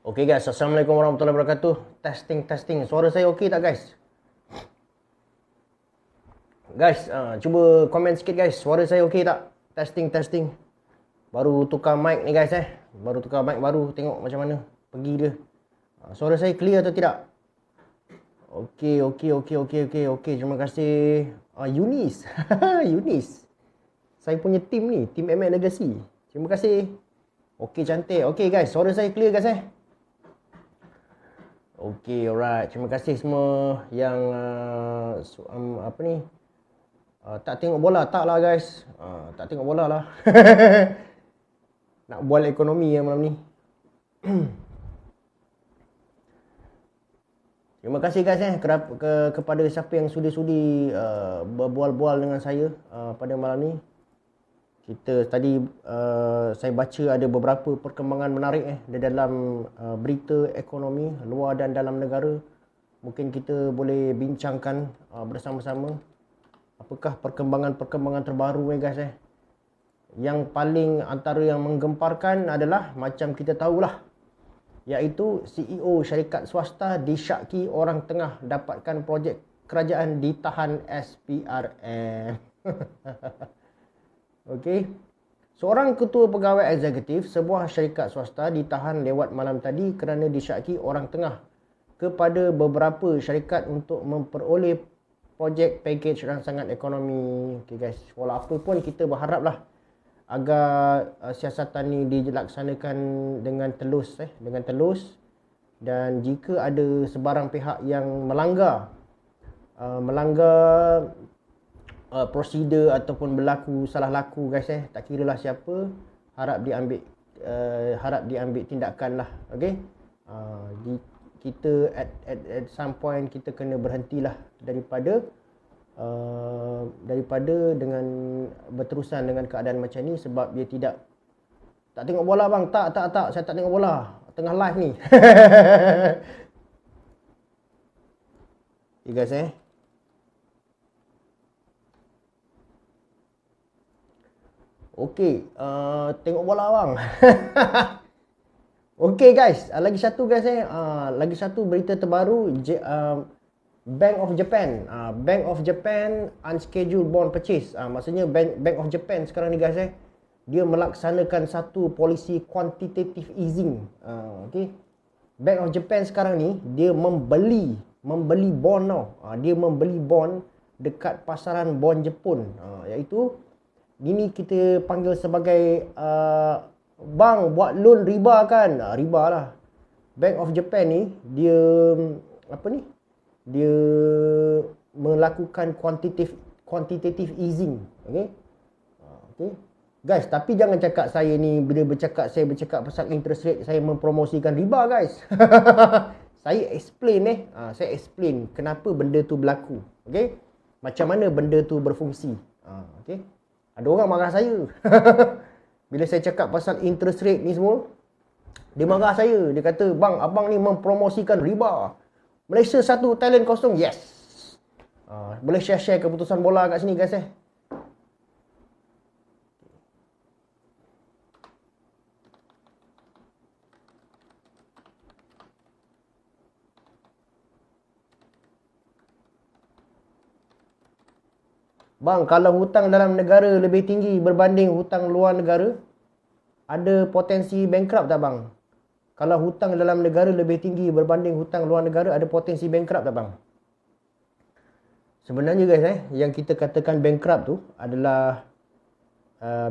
Okey guys, Assalamualaikum warahmatullahi wabarakatuh. Testing. Suara saya okey tak guys? Guys, cuba komen sikit guys. Suara saya okey tak? Testing. Baru tukar mic ni guys Baru tukar mic baru. Tengok macam mana pergi dia. Suara saya clear atau tidak? Okey. Terima kasih. Yunis. Yunis. Saya punya tim ni, tim MX Legacy. Terima kasih. Okey, cantik. Okey guys, suara saya clear guys Okey, alright. Terima kasih semua yang tak tengok bola. Tak lah guys. Tak tengok bola lah. Nak bual ekonomi malam ni. Terima kasih guys kepada siapa yang sudi berbual-bual dengan saya pada malam ni. Saya baca ada beberapa perkembangan menarik di dalam berita ekonomi luar dan dalam negara. Mungkin kita boleh bincangkan bersama-sama apakah perkembangan terbaru guys Yang paling antara yang menggemparkan adalah macam kita tahulah, iaitu CEO syarikat swasta disyaki orang tengah dapatkan projek kerajaan ditahan SPRM. Okey. Seorang ketua pegawai eksekutif sebuah syarikat swasta ditahan lewat malam tadi kerana disyaki orang tengah kepada beberapa syarikat untuk memperoleh projek pakej rangsangan ekonomi. Okey guys, walau apa pun kita berharaplah agar siasatan ni dilaksanakan dengan telus dan jika ada sebarang pihak yang melanggar prosedur ataupun berlaku salah laku guys tak kiralah siapa, harap diambil tindakan lah. Okey, kita at some point kita kena berhentilah daripada dengan berterusan dengan keadaan macam ni, sebab dia tak tengok bola bang. Tak, saya tak tengok bola tengah live ni. Okay guys Okey, tengok bola bang. Okey guys, lagi satu berita terbaru. Bank of Japan unscheduled bond purchase. Maksudnya Bank of Japan sekarang ni guys dia melaksanakan satu polisi quantitative easing. Okey. Bank of Japan sekarang ni dia membeli bond tau. Dia membeli bond dekat pasaran bond Jepun. Iaitu ini kita panggil sebagai bank buat loan riba kan. Riba lah. Bank of Japan ni dia dia melakukan quantitative easing. Okey. Guys, tapi jangan cakap saya ni bila saya bercakap pasal interest rate saya mempromosikan riba guys. Saya explain kenapa benda tu berlaku. Okey. Macam mana benda tu berfungsi. Okey. Ada orang marah saya. Bila saya cakap pasal interest rate ni semua, dia marah saya. Dia kata, "Bang, abang ni mempromosikan riba. Malaysia 1, Thailand 0." Yes. Boleh share keputusan bola kat sini guys Bang, kalau hutang dalam negara lebih tinggi berbanding hutang luar negara, ada potensi bankrupt tak bang? Kalau hutang dalam negara lebih tinggi berbanding hutang luar negara, ada potensi bankrupt tak bang? Sebenarnya guys yang kita katakan bankrupt tu adalah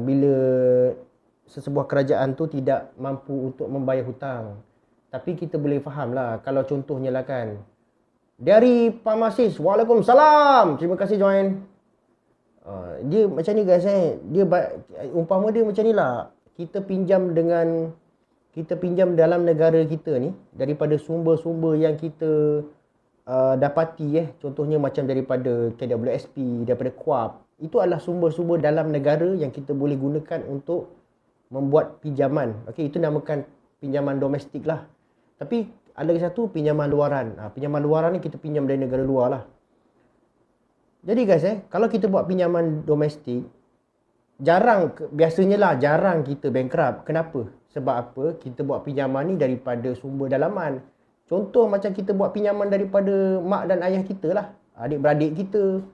bila sesebuah kerajaan tu tidak mampu untuk membayar hutang. Tapi kita boleh faham lah, kalau contohnya lah kan, dari Pharmacist, Waalaikumsalam, terima kasih join. Dia macam ni guys dia umpama dia macam ni lah. Kita pinjam dalam negara kita ni daripada sumber-sumber yang kita dapati contohnya macam daripada KWSP, daripada KUAP. Itu adalah sumber-sumber dalam negara yang kita boleh gunakan untuk membuat pinjaman. Okey, itu namakan pinjaman domestik lah. Tapi ada lagi satu pinjaman luaran. Pinjaman luaran ni kita pinjam dari negara luar lah. Jadi guys kalau kita buat pinjaman domestik, biasanya jarang kita bankrupt. Kenapa? Sebab apa? Kita buat pinjaman ni daripada sumber dalaman. Contoh macam kita buat pinjaman daripada mak dan ayah kita lah, adik-beradik kita.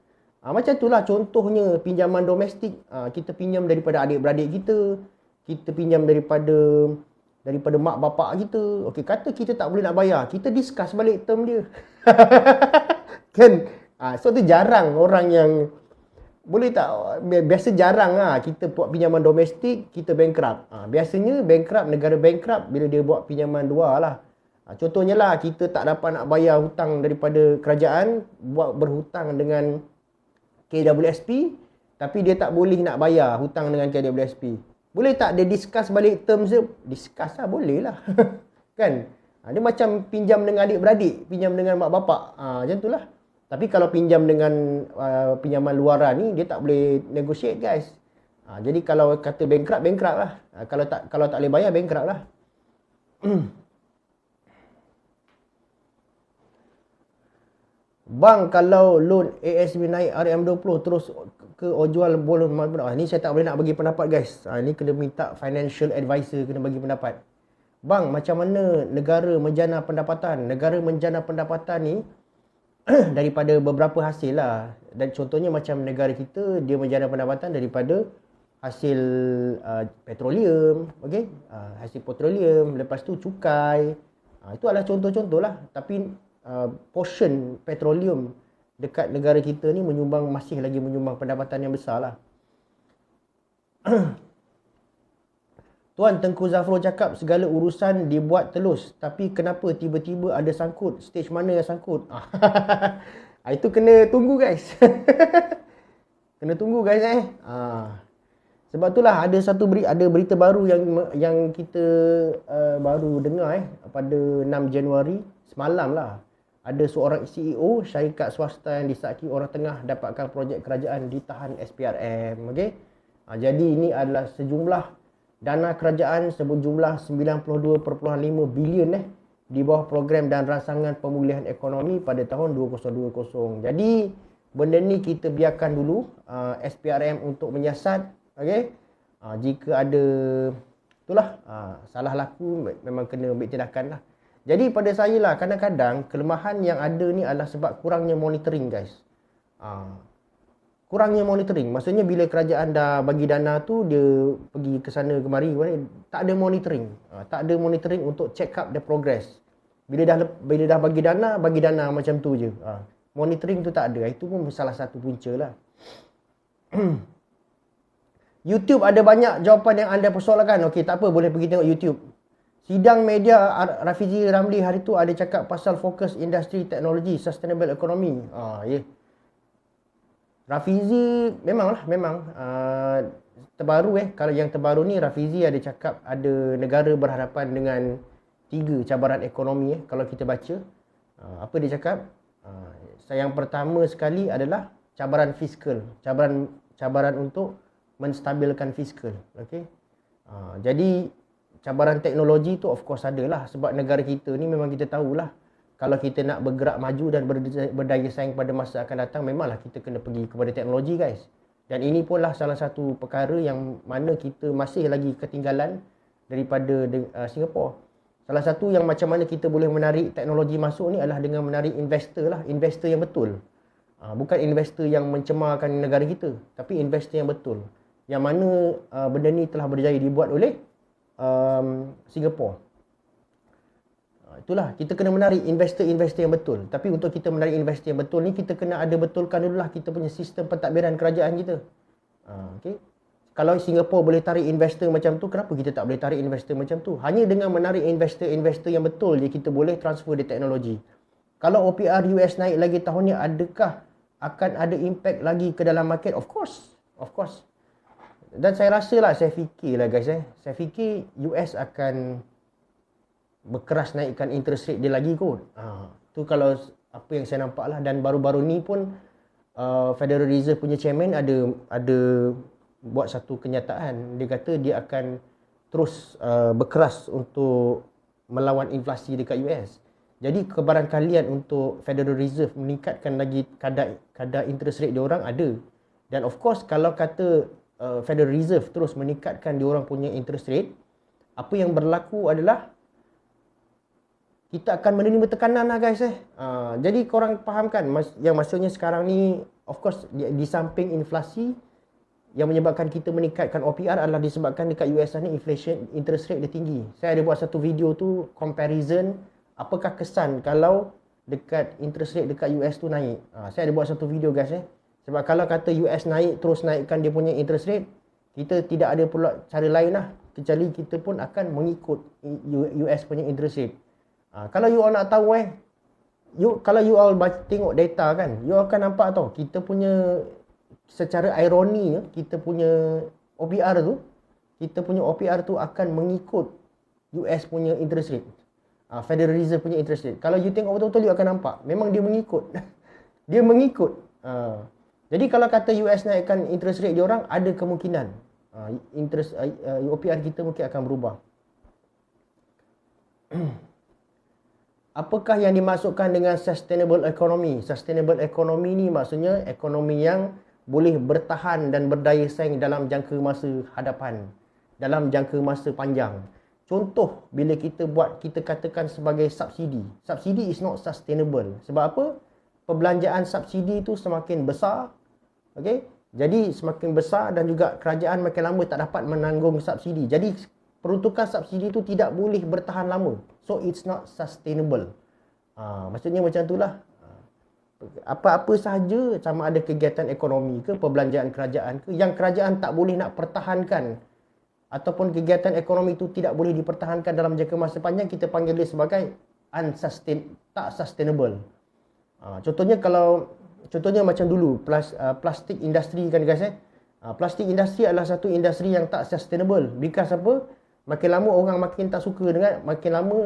Macam itulah contohnya pinjaman domestik. Kita pinjam daripada adik-beradik kita. Kita pinjam daripada mak bapak kita. Okey, kata kita tak boleh nak bayar, kita discuss balik term dia. Kan? So tu jarang orang yang boleh tak, biasa jarang kita buat pinjaman domestik, kita bankrupt. Biasanya bankrupt, negara bankrupt bila dia buat pinjaman luar lah. Contohnya lah, kita tak dapat nak bayar hutang daripada kerajaan, buat berhutang dengan KWSP, tapi dia tak boleh nak bayar hutang dengan KWSP. Boleh tak dia discuss balik terms dia? Discuss lah, boleh lah. Kan? Dia macam pinjam dengan adik-beradik, pinjam dengan mak bapak. Macam tu lah. Tapi kalau pinjam dengan pinjaman luaran ni, dia tak boleh negotiate guys. Jadi kalau kata bankrupt, bankrupt lah. Kalau tak boleh bayar, bankrupt lah. Bang, kalau loan ASB naik RM20 terus ke jual bolon. Ni saya tak boleh nak bagi pendapat guys. Ni kena minta financial advisor kena bagi pendapat. Bang, macam mana negara menjana pendapatan? Negara menjana pendapatan ni daripada beberapa hasil lah. Dan contohnya macam negara kita, dia menjana pendapatan daripada hasil petroleum, okey? Hasil petroleum, lepas tu cukai. Itu adalah contoh-contoh lah. Tapi portion petroleum dekat negara kita ni masih lagi menyumbang pendapatan yang besar lah. Tuan Tengku Zafrul cakap segala urusan dibuat telus. Tapi kenapa tiba-tiba ada sangkut? Stage mana yang sangkut? Itu kena tunggu guys. Kena tunggu guys Sebab itulah ada berita baru yang kita baru dengar pada 6 Januari semalam lah. Ada seorang CEO syarikat swasta yang disaki orang tengah dapatkan projek kerajaan ditahan SPRM. Okey. Jadi ini adalah sejumlah dana kerajaan sejumlah 92.5 bilion di bawah program dan rancangan pemulihan ekonomi pada tahun 2020. Jadi benda ni kita biarkan dulu SPRM untuk menyiasat. Okey. Jika ada itulah salah laku, memang kena ambil tindakan lah. Jadi pada saya lah, kadang-kadang kelemahan yang ada ni adalah sebab kurangnya monitoring guys. Kurangnya monitoring. Maksudnya bila kerajaan dah bagi dana tu, dia pergi ke sana kemari, tak ada monitoring. Tak ada monitoring untuk check up the progress. Bila dah bagi dana macam tu je. Monitoring tu tak ada. Itu pun salah satu punca lah. YouTube ada banyak jawapan yang anda persoalkan. Okey, tak apa, boleh pergi tengok YouTube. Sidang media Rafizi Ramli hari tu ada cakap pasal fokus industri teknologi, sustainable economy. Rafizi memang terbaru kalau yang terbaru ni Rafizi ada cakap ada negara berhadapan dengan 3 cabaran ekonomi kalau kita baca. Apa dia cakap? Yang pertama sekali adalah cabaran fiskal, cabaran untuk menstabilkan fiskal. Okey. Jadi cabaran teknologi tu of course adalah sebab negara kita ni memang kita tahulah kalau kita nak bergerak maju dan berdaya saing pada masa akan datang, memanglah kita kena pergi kepada teknologi guys. Dan ini punlah salah satu perkara yang mana kita masih lagi ketinggalan daripada Singapura. Salah satu yang macam mana kita boleh menarik teknologi masuk ni adalah dengan menarik investor lah, investor yang betul. Bukan investor yang mencemarkan negara kita, tapi investor yang betul. Yang mana benda ni telah berjaya dibuat oleh Singapura. Itulah, kita kena menarik investor-investor yang betul. Tapi untuk kita menarik investor yang betul ni, kita kena ada betulkan dululah kita punya sistem pentadbiran kerajaan kita. Okay. Kalau Singapura boleh tarik investor macam tu, kenapa kita tak boleh tarik investor macam tu? Hanya dengan menarik investor-investor yang betul je kita boleh transfer di teknologi. Kalau OPR US naik lagi tahun ni, adakah akan ada impact lagi ke dalam market? Of course. Of course. Dan saya rasa lah, saya fikirlah guys saya fikir US akan berkeras naikkan interest rate dia lagi kot. Tu kalau apa yang saya nampak lah. Dan baru-baru ni pun Federal Reserve punya chairman ada buat satu kenyataan. Dia kata dia akan terus berkeras untuk melawan inflasi dekat US. Jadi kebarangkalian untuk Federal Reserve meningkatkan lagi kadar interest rate dia orang ada. Dan of course kalau kata Federal Reserve terus meningkatkan dia orang punya interest rate, Apa yang berlaku adalah kita akan menerima tekanan lah guys jadi korang fahamkan yang maksudnya sekarang ni of course di samping inflasi yang menyebabkan kita meningkatkan OPR adalah disebabkan dekat US ni inflation interest rate dia tinggi. Saya ada buat satu video tu comparison apakah kesan kalau dekat interest rate dekat US tu naik. Saya ada buat satu video guys Sebab kalau kata US naik terus naikkan dia punya interest rate, kita tidak ada pula cara lain lah kecuali kita pun akan mengikut US punya interest rate. Kalau you all nak tahu kalau you all tengok data kan, you all akan nampak tau kita punya secara ironi kita punya OPR tu akan mengikut US punya interest rate. Federal Reserve punya interest rate. Kalau you tengok betul-betul you akan nampak memang dia mengikut. Dia mengikut. Jadi kalau kata US naikkan interest rate dia orang, ada kemungkinan OPR kita mungkin akan berubah. Apakah yang dimaksudkan dengan sustainable economy? Sustainable economy ni maksudnya ekonomi yang boleh bertahan dan berdaya saing dalam jangka masa hadapan, dalam jangka masa panjang. Contoh, bila kita katakan sebagai subsidi. Subsidi is not sustainable. Sebab apa? Perbelanjaan subsidi tu semakin besar. Okay? Jadi semakin besar dan juga kerajaan makin lama tak dapat menanggung subsidi. Jadi peruntukan subsidi tu tidak boleh bertahan lama. So it's not sustainable. Maksudnya macam itulah. Apa-apa sahaja sama ada kegiatan ekonomi ke, perbelanjaan kerajaan ke, yang kerajaan tak boleh nak pertahankan ataupun kegiatan ekonomi itu tidak boleh dipertahankan dalam jangka masa panjang, kita panggil dia sebagai tak sustainable. Contohnya macam dulu plastik industri kan guys plastik industri adalah satu industri yang tak sustainable. Because apa? Makin lama orang makin tak suka dengan, makin lama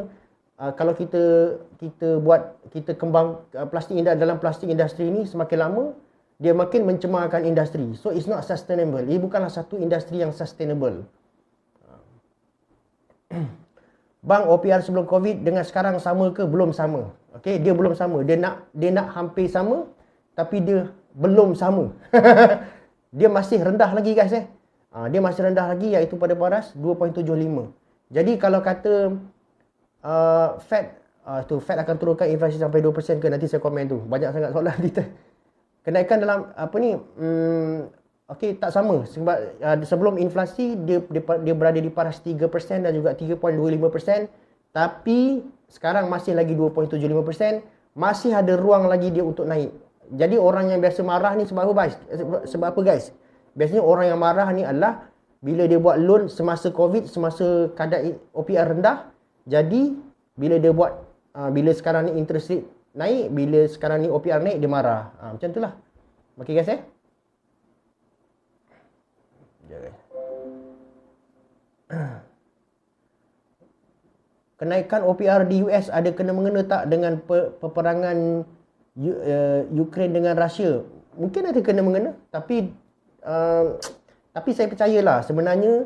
kalau kita kembang plastik dalam plastik industri ni, semakin lama dia makin mencemarkan industri. So it's not sustainable. Ia bukanlah satu industri yang sustainable. Bang, OPR sebelum COVID dengan sekarang sama ke? Belum sama. Okey, dia belum sama. Dia nak hampir sama tapi dia belum sama. Dia masih rendah lagi guys dia masih rendah lagi, iaitu pada paras 2.75. Jadi kalau kata Fed akan turunkan inflasi sampai 2% ke, nanti saya komen tu. Banyak sangat soalan kita. Kenaikan dalam okey, tak sama. Sebab sebelum inflasi dia berada di paras 3% dan juga 3.25%. Tapi sekarang masih lagi 2.75%. Masih ada ruang lagi dia untuk naik. Jadi orang yang biasa marah ni sebab apa guys? Biasanya orang yang marah ni adalah bila dia buat loan semasa COVID, semasa kadar OPR rendah. Jadi bila sekarang ni interest rate naik, bila sekarang ni OPR naik, dia marah. Macam itulah. Okey guys Kenaikan OPR di US ada kena-mengena tak dengan peperangan Ukraine dengan Rusia? Mungkin ada kena-mengena, tapi saya percayalah sebenarnya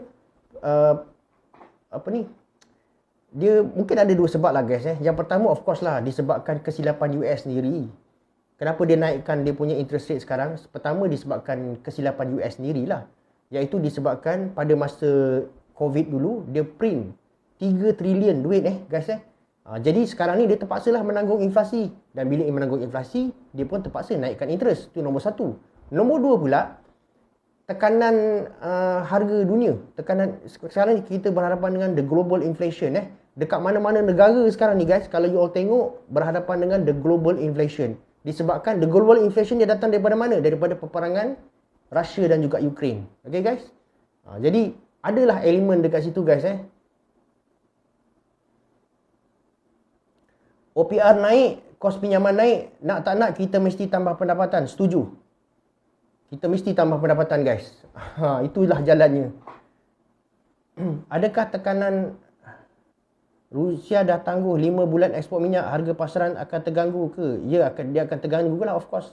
dia mungkin ada dua sebab lah guys Yang pertama of course lah disebabkan kesilapan US sendiri. Kenapa dia naikkan dia punya interest rate sekarang? Pertama disebabkan kesilapan US sendirilah, iaitu disebabkan pada masa COVID dulu dia print 3 trilion duit guys jadi sekarang ni dia terpaksalah menanggung inflasi, dan bila dia menanggung inflasi dia pun terpaksa naikkan interest. Itu nombor satu. Nombor dua pula, tekanan harga dunia. Sekarang ni kita berhadapan dengan the global inflation dekat mana-mana negara sekarang ni guys, kalau you all tengok berhadapan dengan the global inflation. Disebabkan the global inflation dia datang daripada mana? Daripada peperangan Russia dan juga Ukraine. Okay guys? Jadi adalah elemen dekat situ guys OPR naik, kos pinjaman naik, nak tak nak kita mesti tambah pendapatan. Setuju? Kita mesti tambah pendapatan guys. Itulah jalannya. Adakah tekanan Rusia dah tangguh 5 bulan ekspor minyak, harga pasaran akan terganggu ke? Ya, dia akan terganggu lah of course.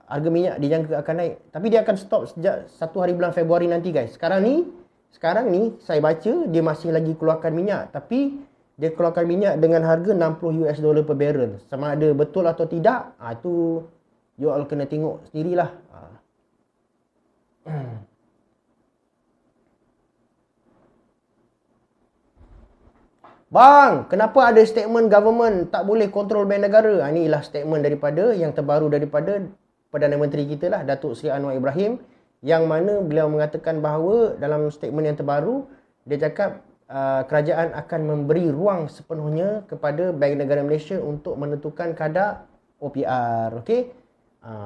Harga minyak dijangka akan naik. Tapi dia akan stop sejak 1 hari bulan Februari nanti guys. Sekarang ni saya baca dia masih lagi keluarkan minyak. Tapi dia keluarkan minyak dengan harga $60 per barrel. Sama ada betul atau tidak, itu you all kena tengok sendirilah. Bang, kenapa ada statement government tak boleh kontrol bank negara? Ini ialah statement daripada yang terbaru daripada Perdana Menteri kita lah, Datuk Seri Anwar Ibrahim, yang mana beliau mengatakan bahawa dalam statement yang terbaru, dia cakap kerajaan akan memberi ruang sepenuhnya kepada Bank Negara Malaysia untuk menentukan kadar OPR. Okey?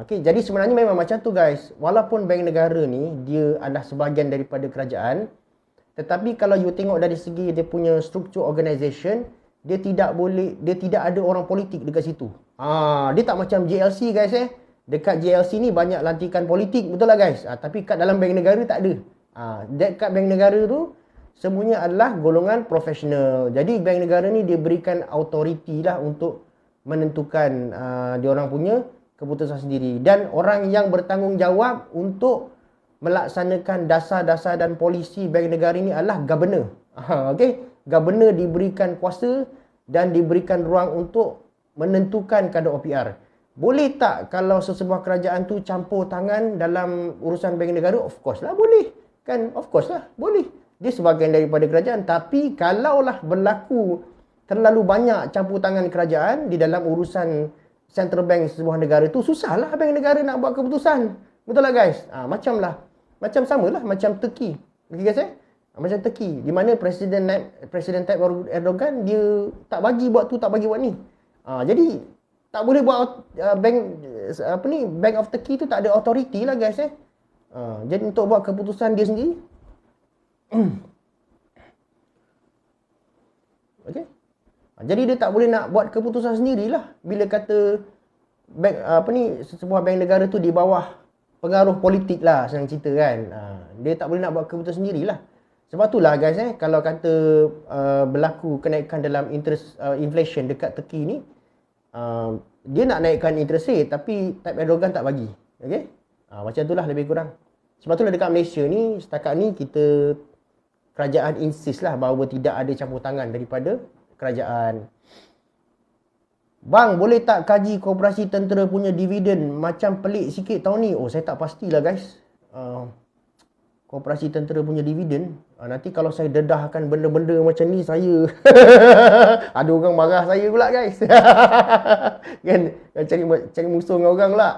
Okay, jadi sebenarnya memang macam tu guys. Walaupun bank negara ni dia adalah sebahagian daripada kerajaan, tetapi kalau you tengok dari segi dia punya struktur organisation, dia tidak ada orang politik dekat situ. Dia tak macam JLC guys Dekat JLC ni banyak lantikan politik, betul lah guys. Tapi kat dalam bank negara tak ada. Dekat bank negara tu semuanya adalah golongan profesional. Jadi bank negara ni dia berikan authority lah untuk menentukan dia orang punya keputusan sendiri, dan orang yang bertanggungjawab untuk melaksanakan dasar-dasar dan polisi bank negara ini adalah governor. Okey, governor diberikan kuasa dan diberikan ruang untuk menentukan kadar OPR. Boleh tak kalau sesebuah kerajaan tu campur tangan dalam urusan bank negara? Of course lah boleh. Kan? Of course lah boleh. Dia sebahagian daripada kerajaan. Tapi kalaulah berlaku terlalu banyak campur tangan kerajaan di dalam urusan central bank sebuah negara tu, susahlah bank negara nak buat keputusan. Betul lah guys? Macam samalah macam Turki. Okay guys macam Turki, di mana Presiden Tayyip Erdogan dia tak bagi buat tu, tak bagi buat ni. Jadi tak boleh buat Bank of Turkey tu tak ada authority lah guys Jadi untuk buat keputusan dia sendiri. Okey. Jadi dia tak boleh nak buat keputusan sendirilah bila kata sebuah bank negara tu di bawah pengaruh politik lah, senang cerita kan. Dia tak boleh nak buat keputusan sendirilah. Sebab itulah guys kalau kata berlaku kenaikan dalam interest inflation dekat Turki ni, dia nak naikkan interest rate tapi Tayyip Erdogan tak bagi. Okey? Macam itulah lebih kurang. Sebab itulah dekat Malaysia ni setakat ni kita kerajaan insist lah bahawa tidak ada campur tangan daripada kerajaan. Bang, boleh tak kaji koperasi tentera punya dividen? Macam pelik sikit tahun ni. Saya tak pastilah guys. Koperasi tentera punya dividen. Nanti kalau saya dedahkan benda-benda macam ni, saya ada orang marah saya pula guys. Kan cari musuh dengan orang pula.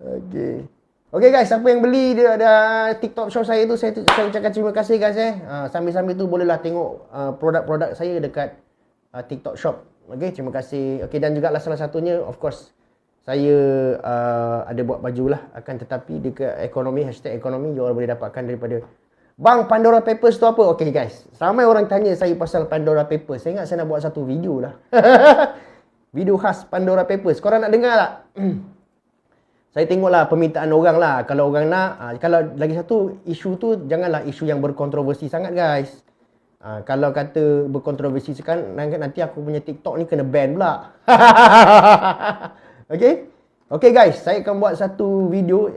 Okey. Okey guys, siapa yang beli dia ada TikTok shop saya tu, saya ucapkan terima kasih guys Sambil-sambil tu bolehlah tengok produk-produk saya dekat TikTok shop. Okey, terima kasih. Okey, dan juga salah satunya of course saya ada buat baju lah, akan tetapi dekat ekonomi #ekonomi you all boleh dapatkan daripada Bang. Pandora Papers tu apa? Okey guys, ramai orang tanya saya pasal Pandora Papers. Saya ingat saya nak buat satu video lah. Video khas Pandora Papers. Korang nak dengar tak? Saya tengoklah permintaan orang lah. Kalau orang nak, kalau lagi satu isu tu janganlah isu yang berkontroversi sangat guys. Kalau kata berkontroversi sekarang, nanti aku punya TikTok ni kena ban pula. Okey? Okey guys, saya akan buat satu video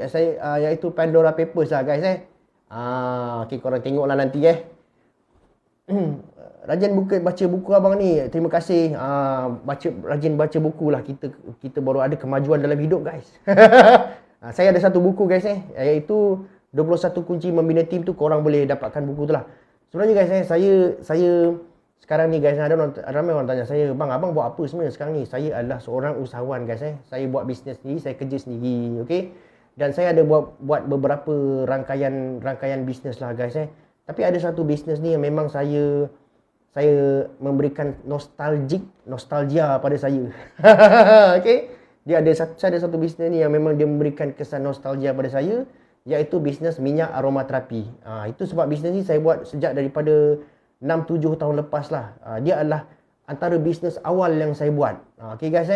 iaitu Pandora Papers lah guys okey, korang tengoklah nanti Rajin baca buku abang ni. Terima kasih. Rajin baca buku lah. Kita baru ada kemajuan dalam hidup guys. Saya ada satu buku guys iaitu 21 kunci membina tim tu. Korang boleh dapatkan buku tu lah. Sebenarnya guys saya sekarang ni guys, ramai orang tanya saya, bang abang buat apa sebenarnya sekarang ni? Saya adalah seorang usahawan guys Saya buat bisnes sendiri, saya kerja sendiri, okey. Dan saya ada buat beberapa rangkaian bisnes lah guys Tapi ada satu bisnes ni yang memang saya memberikan nostalgia pada saya. Okey. Saya ada satu bisnes ni yang memang dia memberikan kesan nostalgia pada saya, iaitu bisnes minyak aromaterapi. Itu sebab bisnes ni saya buat sejak daripada 6-7 tahun lepas lah. Dia adalah antara bisnes awal yang saya buat. Okey guys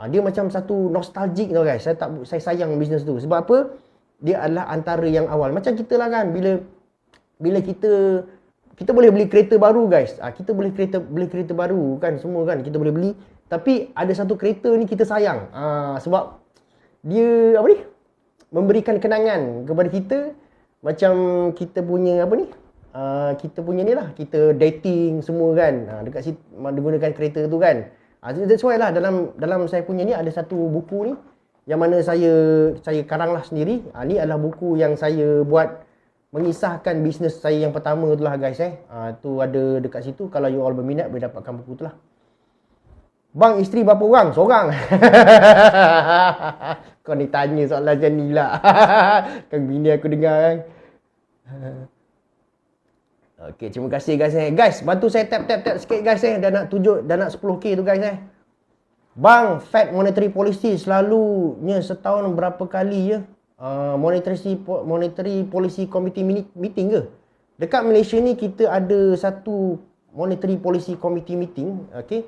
dia macam satu nostalgic tau guys. Saya sayang bisnes tu. Sebab apa? Dia adalah antara yang awal. Macam kita lah kan, bila kita boleh beli kereta baru guys. Kita boleh beli kereta baru kan, semua kan kita boleh beli. Tapi ada satu kereta ni kita sayang. Sebab dia memberikan kenangan kepada kita. Macam kita punya kita punya ni lah, kita dating semua kan. Dekat situ menggunakan kereta tu kan. That's why lah dalam saya punya ni ada satu buku ni yang mana saya karang lah sendiri. Ni adalah buku yang saya buat mengisahkan bisnes saya yang pertama tu lah guys tu ada dekat situ. Kalau you all berminat boleh dapatkan buku tu lah. Bang, isteri berapa orang? Seorang. Kau ni tanya soalan macam ni lah. Kan bini aku dengar kan. Okay, terima kasih guys Guys, bantu saya tap sikit guys Dah nak 10k tu guys Bang, Fed monetary policy selalunya setahun berapa kali ya? Monetary policy committee meeting ke? Dekat Malaysia ni kita ada satu monetary policy committee meeting, okay?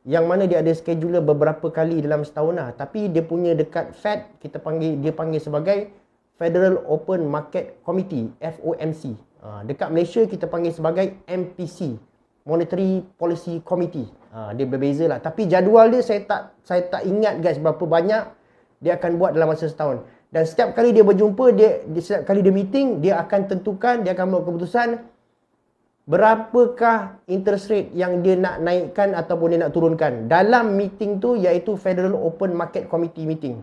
Yang mana dia ada schedule beberapa kali dalam setahun lah. Tapi dia punya dekat Fed, dia panggil sebagai Federal Open Market Committee, FOMC. Dekat Malaysia kita panggil sebagai MPC, Monetary Policy Committee. Dia berbeza lah. Tapi jadual dia saya tak ingat guys berapa banyak dia akan buat dalam masa setahun. Dan setiap kali dia berjumpa, setiap kali dia meeting, dia akan tentukan, dia akan buat keputusan berapakah interest rate yang dia nak naikkan ataupun dia nak turunkan. Dalam meeting tu iaitu Federal Open Market Committee meeting.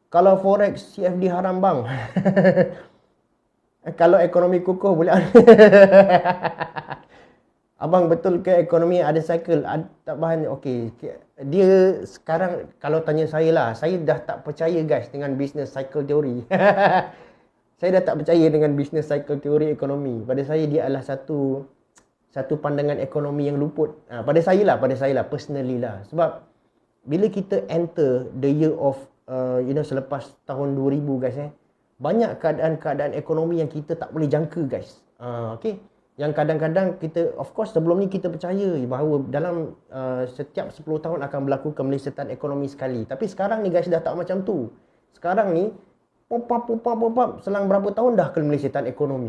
Kalau forex CFD haram bang. Kalau ekonomi kukuh boleh. Abang betul ke ekonomi ada cycle? Tak bahan. Okey. Dia sekarang kalau tanya saya lah, saya dah tak percaya guys dengan business cycle theory. Saya dah tak percaya dengan business cycle theory ekonomi. Pada saya dia adalah satu pandangan ekonomi yang luput. Pada saya lah personally lah. Sebab bila kita enter the year of selepas tahun 2000 guys banyak keadaan-keadaan ekonomi yang kita tak boleh jangka guys. Okey. Yang kadang-kadang kita, of course sebelum ni kita percaya bahawa dalam setiap 10 tahun akan berlaku kemelesetan ekonomi sekali. Tapi sekarang ni guys dah tak macam tu. Sekarang ni pop selang berapa tahun dah kemelesetan ekonomi.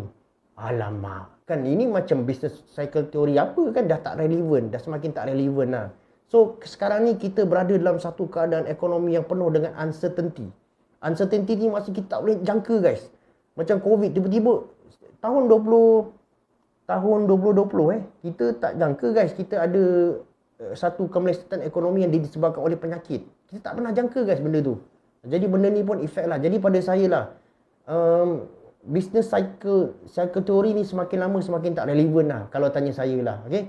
Alamak. Kan ini macam business cycle theory apa kan dah tak relevan, dah semakin tak relevan lah. So sekarang ni kita berada dalam satu keadaan ekonomi yang penuh dengan uncertainty. Uncertainty ni maksud kita tak boleh jangka guys. Macam COVID tiba-tiba tahun 2020 kita tak jangka guys kita ada satu kemelesetan ekonomi yang disebabkan oleh penyakit. Kita tak pernah jangka guys benda tu. Jadi benda ni pun efek lah. Jadi pada saya lah business cycle theory ni semakin lama semakin tak relevan lah kalau tanya saya lah. Okay.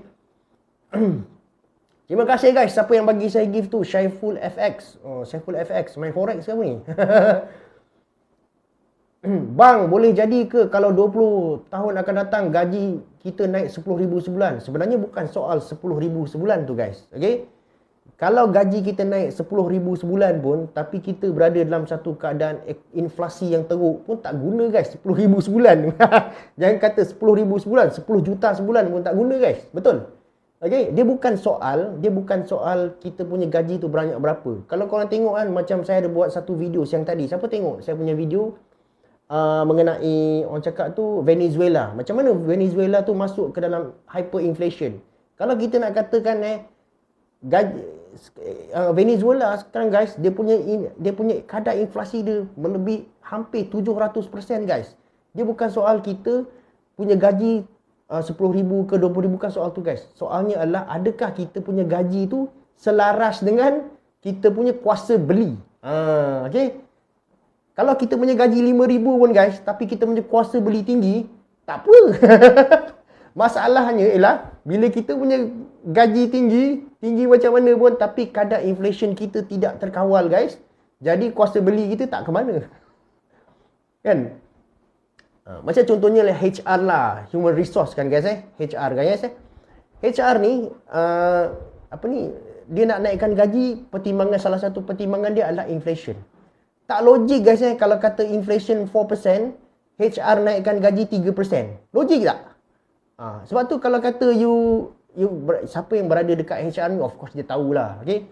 Terima kasih guys siapa yang bagi saya gift tu. Syaiful FX. Syaiful FX main forex ke apa ni? Bang, boleh jadi ke kalau 20 tahun akan datang gaji kita naik 10,000 sebulan? Sebenarnya bukan soal 10,000 sebulan tu guys. Okay? Kalau gaji kita naik 10,000 sebulan pun, tapi kita berada dalam satu keadaan inflasi yang teruk pun tak guna guys 10,000 sebulan. Jangan kata 10,000 sebulan, 10 juta sebulan pun tak guna guys. Betul? Okay? Dia bukan soal kita punya gaji tu banyak berapa. Kalau korang tengok kan, macam saya ada buat satu video siang tadi. Siapa tengok saya punya video? Mengenai orang cakap tu Venezuela. Macam mana Venezuela tu masuk ke dalam hyperinflation. Kalau kita nak katakan Venezuela sekarang guys dia punya kadar inflasi dia melebih hampir 700% guys. Dia bukan soal kita punya gaji 10,000 ke 20,000 bukan soal tu guys. Soalnya adalah adakah kita punya gaji tu selaras dengan kita punya kuasa beli. Okey. Kalau kita punya gaji 5,000 pun guys, tapi kita punya kuasa beli tinggi, tak apa. Masalahnya ialah, bila kita punya gaji tinggi macam mana pun, tapi kadar inflation kita tidak terkawal guys, jadi kuasa beli kita tak ke mana. Kan? Macam contohnya HR lah, human resource kan guys HR kan guys HR ni, dia nak naikkan gaji, salah satu pertimbangan dia adalah inflation. Tak logik guys kalau kata inflation 4%, HR naikkan gaji 3%. Logik tak? Sebab tu kalau kata you siapa yang berada dekat HR ni, of course dia tahulah, okey.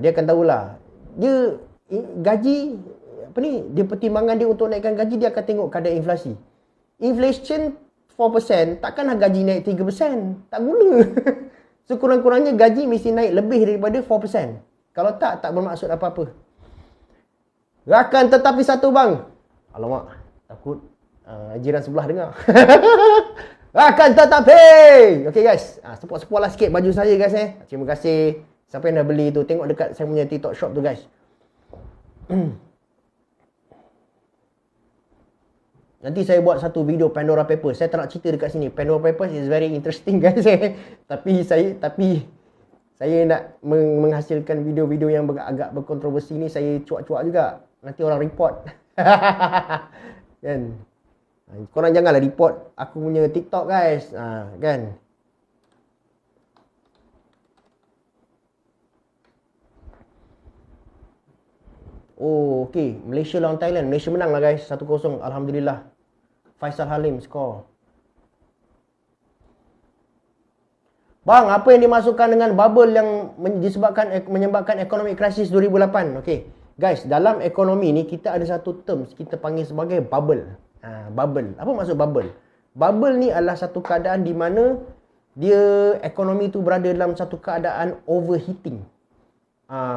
Dia akan tahulah. Dia gaji dia pertimbangan dia untuk naikkan gaji, dia akan tengok kadar inflasi. Inflation 4%, takkanlah gaji naik 3%. Tak guna. Sekurang-kurangnya gaji mesti naik lebih daripada 4%. Kalau tak bermaksud apa-apa. Rakan tetapi satu bang. Alamak, takut jiran sebelah dengar. Rakan tetapi. Okay guys, support lah sikit baju saya guys Terima kasih. Siapa yang dah beli tu, tengok dekat saya punya TikTok shop tu guys. Nanti saya buat satu video Pandora Papers. Saya tak nak cerita dekat sini. Pandora Papers is very interesting guys. tapi saya nak menghasilkan video-video yang agak berkontroversi ni, saya cuak-cuak juga. Nanti orang report. Kan? Korang janganlah report aku punya TikTok guys. Kan? Oh, okey. Malaysia lawan Thailand. Malaysia menang lah guys. 1-0. Alhamdulillah. Faisal Halim score. Bang, apa yang dimasukkan dengan bubble yang menyebabkan ekonomi krisis 2008? Okey. Guys, dalam ekonomi ni kita ada satu term kita panggil sebagai bubble. Bubble. Apa maksud bubble? Bubble ni adalah satu keadaan di mana dia ekonomi tu berada dalam satu keadaan overheating.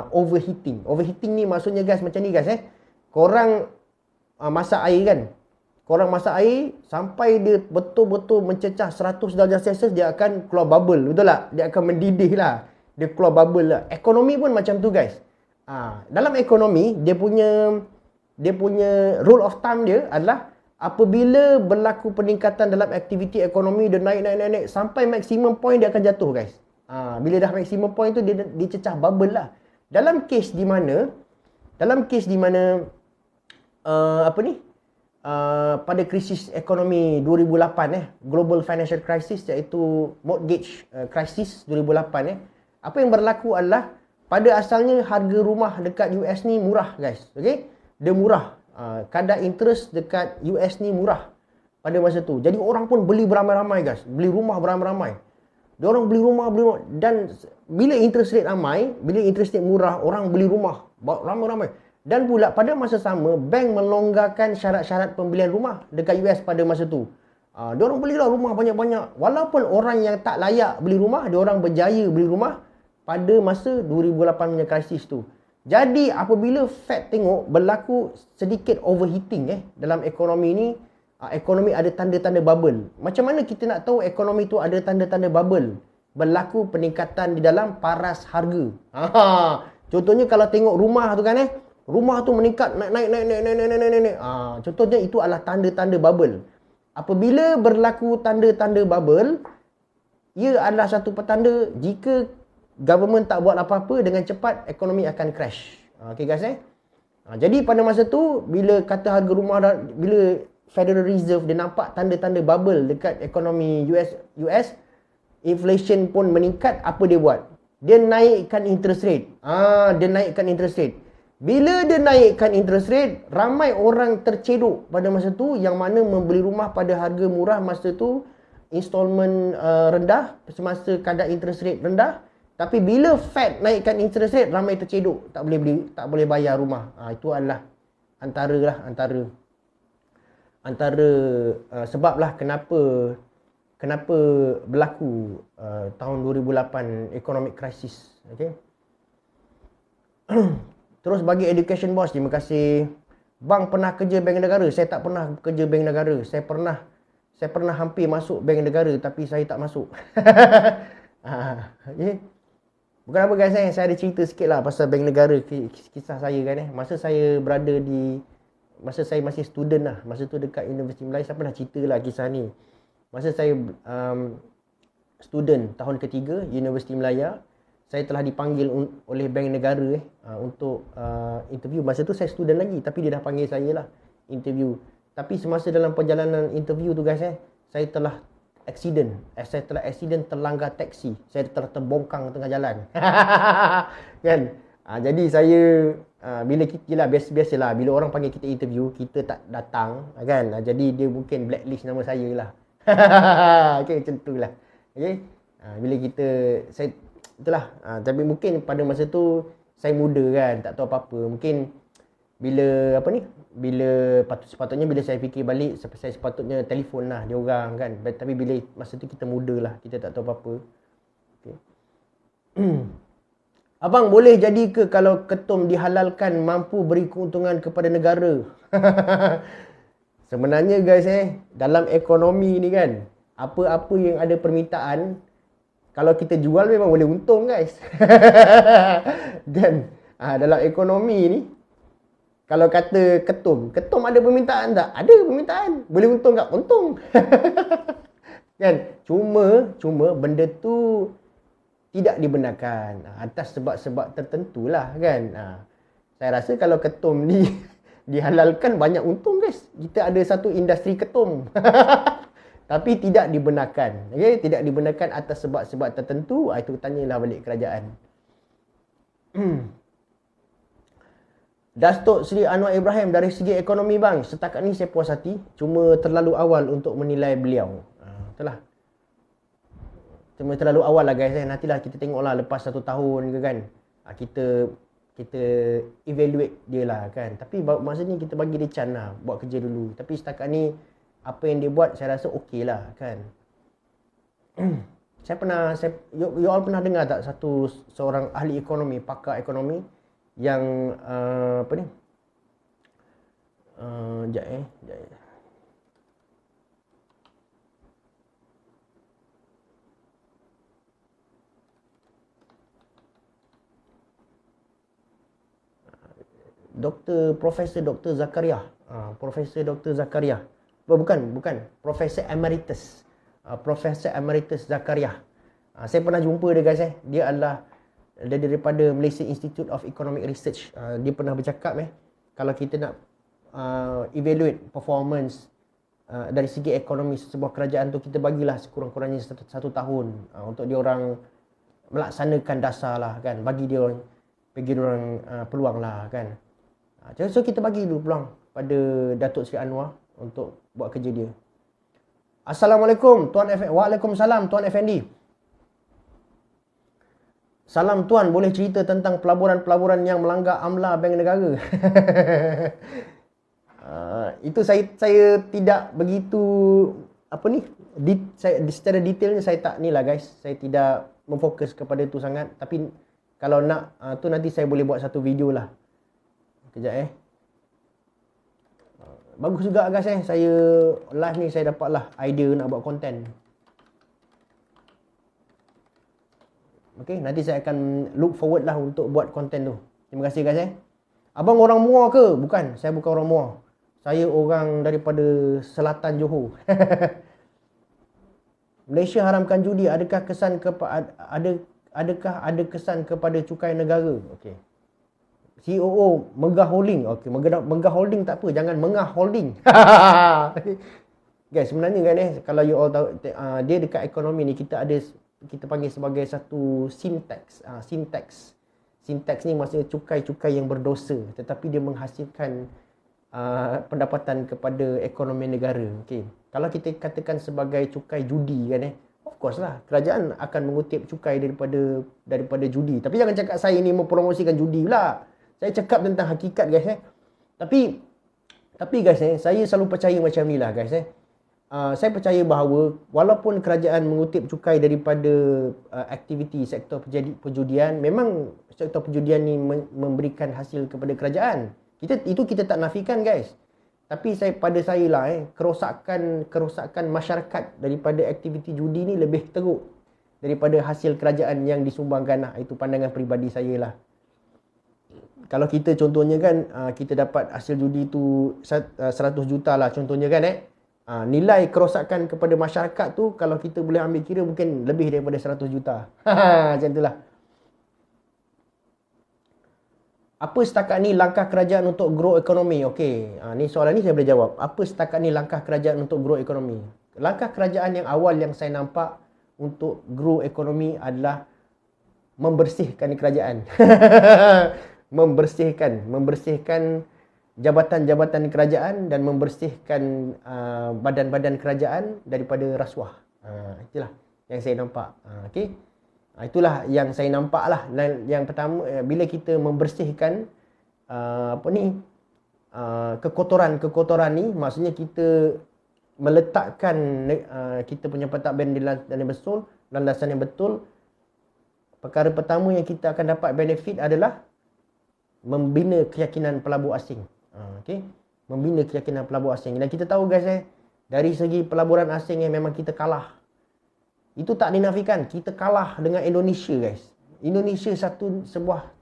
Overheating ni maksudnya guys macam ni guys Korang masak air kan. Korang masak air sampai dia betul-betul mencecah 100 darjah Celsius, dia akan keluar bubble. Betul tak? Dia akan mendidih lah. Dia keluar bubble lah. Ekonomi pun macam tu guys. Dalam ekonomi, dia punya rule of thumb dia adalah apabila berlaku peningkatan dalam aktiviti ekonomi, dia naik sampai maksimum point dia akan jatuh guys. Bila dah maksimum point tu dia cecah bubble lah. Dalam kes di mana pada krisis ekonomi 2008 global financial crisis, iaitu mortgage crisis 2008 apa yang berlaku adalah pada asalnya harga rumah dekat US ni murah guys. Okey, dia murah. Kadar interest dekat US ni murah pada masa tu. Jadi orang pun beli beramai-ramai guys. Beli rumah beramai-ramai. Dia orang beli rumah dan bila interest rate murah, orang beli rumah ramai-ramai. Dan pula pada masa sama, bank melonggarkan syarat-syarat pembelian rumah dekat US pada masa tu. Dia orang belilah rumah banyak-banyak. Walaupun orang yang tak layak beli rumah, dia orang berjaya beli rumah pada masa 2008 punya krisis tu. Jadi apabila Fed tengok berlaku sedikit overheating dalam ekonomi ni, ekonomi ada tanda-tanda bubble. Macam mana kita nak tahu ekonomi tu ada tanda-tanda bubble? Berlaku peningkatan di dalam paras harga. Contohnya kalau tengok rumah tu kan rumah tu meningkat naik. Contohnya itu adalah tanda-tanda bubble. Apabila berlaku tanda-tanda bubble, ia adalah satu petanda jika government tak buat apa-apa, dengan cepat ekonomi akan crash. Okey guys jadi pada masa tu bila kata harga rumah bila Federal Reserve dia nampak tanda-tanda bubble dekat ekonomi US, inflation pun meningkat, apa dia buat? Dia naikkan interest rate. Bila dia naikkan interest rate, ramai orang tercedok pada masa tu yang mana membeli rumah pada harga murah masa tu, installment rendah semasa kadar interest rate rendah. Tapi bila Fed naikkan interest rate, ramai tercedok, tak boleh bayar rumah. Itu adalah antara sebablah kenapa berlaku tahun 2008 economic crisis. Okey. Terus bagi Education Boss, terima kasih. Bang pernah kerja bank negara? Saya tak pernah kerja bank negara. Saya pernah hampir masuk bank negara tapi saya tak masuk. Okay. Bukan apa guys saya ada cerita sikit lah pasal bank negara, kisah saya kan masa saya masih student lah. Masa tu dekat Universiti Melayu, saya pernah cerita lah kisah ni. Masa saya student tahun ketiga Universiti Melayu, saya telah dipanggil oleh bank negara untuk interview. Masa tu saya student lagi, tapi dia dah panggil saya lah interview. Tapi semasa dalam perjalanan interview tu guys saya telah accident. Saya telah accident terlanggar taksi. Saya telah terbongkang tengah jalan. Kan? Jadi saya bila kita biasalah bila orang panggil kita interview, kita tak datang kan. Jadi dia mungkin blacklist nama saya lah. Okey, macam itulah. Okey. Bila saya itulah. Tapi mungkin pada masa tu saya muda kan, tak tahu apa-apa. Mungkin bila sepatutnya bila saya fikir balik, saya sepatutnya telefon lah dia orang kan. Tapi bila masa tu kita muda lah, kita tak tahu apa-apa. Okay. Abang boleh jadi ke kalau ketum dihalalkan mampu beri keuntungan kepada negara? Sebenarnya guys dalam ekonomi ni kan, apa-apa yang ada permintaan, kalau kita jual memang boleh untung guys. Kan? Dalam ekonomi ni Kalau kata ketum ada permintaan tak? Ada permintaan. Boleh untung tak? Untung. Kan? Cuma benda tu tidak dibenarkan atas sebab-sebab tertentu lah kan. Saya rasa kalau ketum ni dihalalkan banyak untung guys. Kita ada satu industri ketum. Tapi tidak dibenarkan. Okay? Tidak dibenarkan atas sebab-sebab tertentu. Itu tanyalah balik kerajaan. Datuk Seri Anwar Ibrahim, dari segi ekonomi bang, setakat ni saya puas hati. Cuma terlalu awal untuk menilai beliau. Itulah. Cuma terlalu awal lah guys. Nantilah kita tengoklah lepas 1 tahun ke kan. Kita evaluate dia lah kan. Tapi maksudnya kita bagi dia chance lah. Buat kerja dulu. Tapi setakat ni apa yang dia buat saya rasa okey lah kan. You all pernah dengar tak seorang ahli ekonomi, pakar ekonomi yang apa ni? Sekejap. Profesor Dr. Zakaria. Profesor Dr. Zakaria. Bukan. Profesor Emeritus. Profesor Emeritus Zakaria. Saya pernah jumpa dia guys. Dia adalah daripada Malaysia Institute of Economic Research. Dia pernah bercakap kalau kita nak evaluate performance dari segi ekonomi sebuah kerajaan tu, kita bagilah sekurang-kurangnya satu tahun untuk dia orang melaksanakan dasar lah kan. Bagi dia orang peluang lah kan. So kita bagi dulu peluang pada Datuk Seri Anwar untuk buat kerja dia. Assalamualaikum Tuan Effendi. Waalaikumsalam Tuan Effendi. Salam Tuan, boleh cerita tentang pelaburan-pelaburan yang melanggar amla Bank Negara? Itu saya tidak begitu secara detailnya saya tak ni lah guys. Saya tidak memfokus kepada itu sangat. Tapi kalau nak tu nanti saya boleh buat satu video lah. Kejap bagus juga guys saya live ni saya dapatlah idea nak buat konten. Okay, nanti saya akan look forward lah untuk buat konten tu. Terima kasih guys Abang orang Muar ke? Bukan, saya bukan orang Muar. Saya orang daripada selatan Johor. Malaysia haramkan judi, adakah ada kesan kepada cukai negara? Okey. COO Megah Holding. Okey, Megah Holding tak apa, jangan Mengah Holding. Guys, sebenarnya kan kalau you all tahu dia dekat ekonomi ni kita panggil sebagai satu syntax. Syntax ni maksudnya cukai-cukai yang berdosa tetapi dia menghasilkan pendapatan kepada ekonomi negara. Okey. Kalau kita katakan sebagai cukai judi kan of course lah kerajaan akan mengutip cukai daripada judi. Tapi jangan cakap saya ni mempromosikan judi pula. Saya cakap tentang hakikat guys Tapi guys saya selalu percaya macam ni lah guys saya percaya bahawa walaupun kerajaan mengutip cukai daripada aktiviti sektor perjudian, memang sektor perjudian ni memberikan hasil kepada kerajaan. Kita tak nafikan guys. Tapi pada saya lah kerosakan masyarakat daripada aktiviti judi ni lebih teruk daripada hasil kerajaan yang disumbangkan lah. Itu pandangan peribadi saya lah. Kalau kita contohnya kan kita dapat hasil judi tu 100 juta lah contohnya kan nilai kerosakan kepada masyarakat tu kalau kita boleh ambil kira mungkin lebih daripada 100 juta. Macam itulah. Apa setakat ni langkah kerajaan untuk grow ekonomi? Okey, ni soalan ni saya boleh jawab. Apa setakat ni langkah kerajaan untuk grow ekonomi? Langkah kerajaan yang awal yang saya nampak untuk grow ekonomi adalah membersihkan kerajaan. membersihkan jabatan-jabatan kerajaan dan membersihkan badan-badan kerajaan daripada rasuah. Itulah yang saya nampak. Okey. Itulah yang saya nampak lah. Yang pertama, bila kita membersihkan kekotoran ni, maksudnya kita meletakkan kita punya pentadbiran di landasan yang betul. Perkara pertama yang kita akan dapat benefit adalah membina keyakinan pelabur asing. Okey, membina keyakinan pelabur asing. Dan kita tahu guys dari segi pelaburan asing memang kita kalah. Itu tak dinafikan, kita kalah dengan Indonesia guys. Indonesia sebuah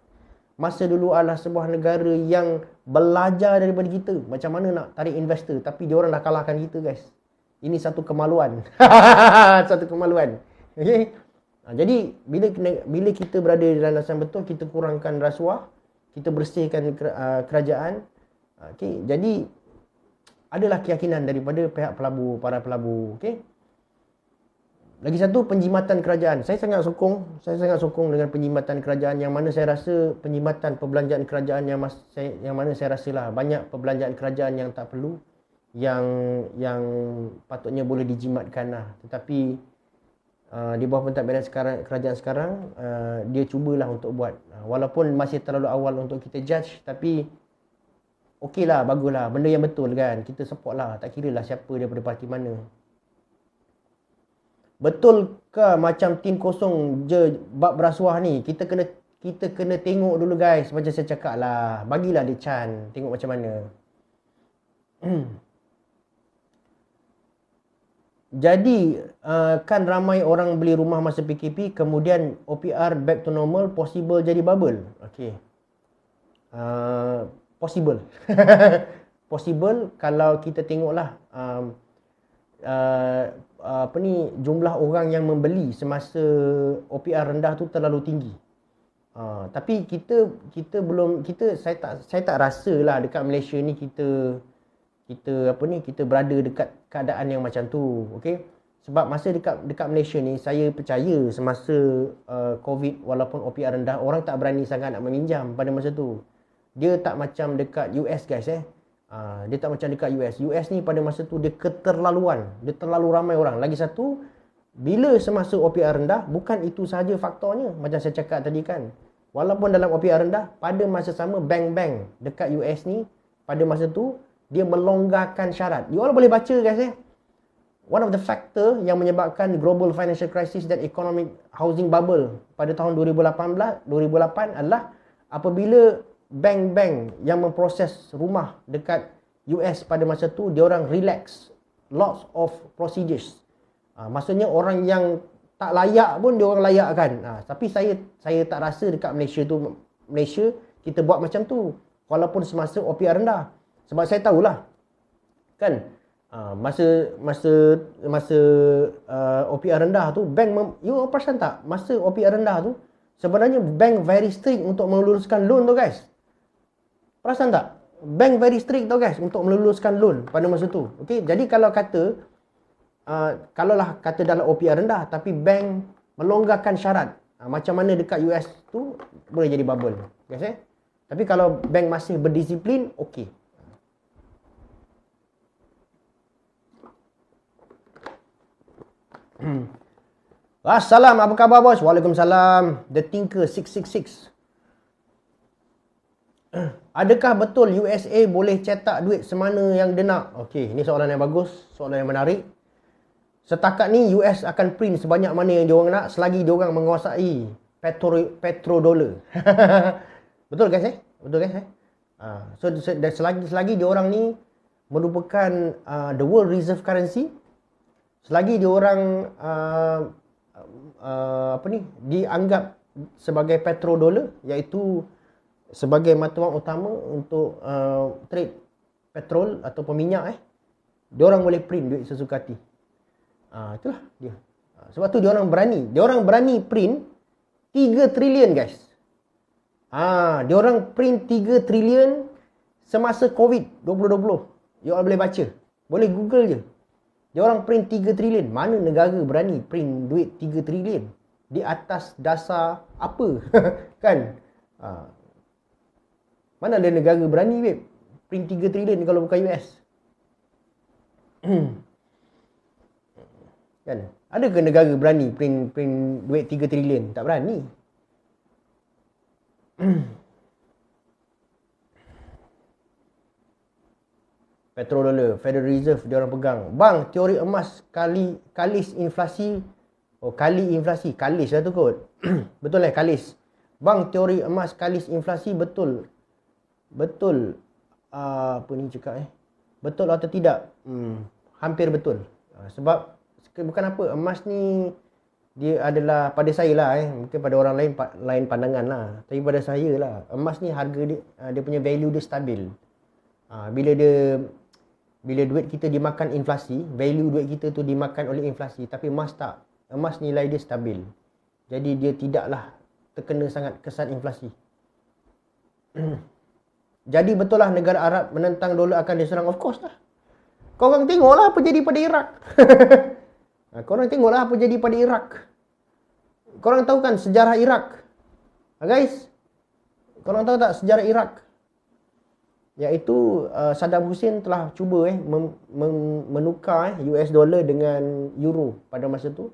masa dulu adalah sebuah negara yang belajar daripada kita macam mana nak tarik investor, tapi diorang dah kalahkan kita, guys. Ini satu kemaluan. Satu kemaluan. Okey. Jadi bila kita berada di dalam landasan betul, kita kurangkan rasuah, kita bersihkan kerajaan. Okey. Jadi adalah keyakinan daripada pihak pelabur, para pelabur. Okey. Lagi satu, penjimatan kerajaan. Saya sangat sokong dengan penjimatan kerajaan, yang mana saya rasa penjimatan perbelanjaan kerajaan yang mana saya rasalah banyak perbelanjaan kerajaan yang tak perlu, yang patutnya boleh dijimatkan lah. Tetapi di bawah pentadbiran kerajaan sekarang, dia cubalah untuk buat. Walaupun masih terlalu awal untuk kita judge, tapi okey lah, bagus lah. Benda yang betul kan, kita support lah. Tak kira lah siapa daripada parti mana. Betul ke macam tim kosong je bab berasuah ni? Kita kena tengok dulu, guys. Macam saya cakap lah, bagilah dia chance, tengok macam mana. Jadi kan ramai orang beli rumah masa PKP, kemudian OPR back to normal, possible jadi bubble. Okey. Possible. Possible kalau kita tengoklah jumlah orang yang membeli semasa OPR rendah tu terlalu tinggi. Tapi saya tak rasalah dekat Malaysia ni kita berada dekat keadaan yang macam tu. Okey. Sebab masa dekat Malaysia ni, saya percaya semasa COVID, walaupun OPR rendah, orang tak berani sangat nak meminjam pada masa tu. Dia tak macam dekat US, guys. Dia tak macam dekat US. US ni pada masa tu dia keterlaluan. Dia terlalu ramai orang. Lagi satu, bila semasa OPR rendah, bukan itu sahaja faktornya. Macam saya cakap tadi kan, walaupun dalam OPR rendah, pada masa sama bank-bank dekat US ni pada masa tu dia melonggarkan syarat. You all boleh baca, guys. One of the factor yang menyebabkan global financial crisis dan economic housing bubble pada tahun 2008 adalah apabila bank-bank yang memproses rumah dekat US pada masa tu, diorang relax lots of procedures. Maksudnya orang yang tak layak pun diorang layakkan. Tapi saya tak rasa dekat Malaysia kita buat macam tu, walaupun semasa OPR rendah. Sebab saya tahulah kan, masa OPR rendah tu, you perasan tak, masa OPR rendah tu sebenarnya bank very strict untuk meluluskan loan tu, guys. Perasan tak? Bank very strict tau, guys, untuk meluluskan loan pada masa tu. Okey, jadi kalau kata dalam OPR rendah tapi bank melonggarkan syarat, macam mana dekat US tu, boleh jadi bubble, guys. Tapi kalau bank masih berdisiplin, okey. Assalam, apa khabar, bos? Waalaikumsalam. The Tinker 666. Adakah betul USA boleh cetak duit semana yang dia nak? Okey, ini soalan yang bagus, soalan yang menarik. Setakat ni US akan print sebanyak mana yang diorang nak selagi diorang menguasai petrodollar. Betul, guys? Betul, guys? So selagi diorang ni merupakan the world reserve currency, selagi diorang dianggap sebagai petrodollar, iaitu sebagai mata wang utama untuk trade petrol atau minyak, diorang boleh print duit sesuka hati. Itulah dia. Sebab tu diorang berani print 3 trilion, guys. Diorang print 3 trilion semasa COVID 2020. You all boleh baca, boleh Google je. Diorang print 3 trilion. Mana negara berani print duit 3 trilion? Di atas dasar apa? Kan? Mana ada negara berani, babe, print 3 trilion kalau bukan US? Kan? Adakah negara berani print duit 3 trilion? Tak berani. Petrodollar, Federal Reserve, diorang pegang. Bang, teori emas kalis inflasi. Kali inflasi. Kalis lah tu kot. Betul kalis. Bang, teori emas kalis inflasi betul. Betul. Apa ni cakap betul atau tidak? Hampir betul. Sebab bukan apa, emas ni dia adalah, pada saya lah mungkin pada orang lain lain pandangan lah, tapi pada saya lah, emas ni harga dia, dia punya value dia stabil. Bila duit kita dimakan inflasi, value duit kita tu dimakan oleh inflasi, tapi emas tak. Emas nilai dia stabil. Jadi dia tidaklah terkena sangat kesan inflasi. Jadi betul lah negara Arab menentang dolar akan diserang, of course lah. Korang tengoklah apa jadi pada Iraq. Korang tengoklah apa jadi pada Iraq. Korang tahu kan sejarah Iraq? Guys, korang tahu tak sejarah Iraq? Iaitu Saddam Hussein telah cuba menukar US dollar dengan euro pada masa tu.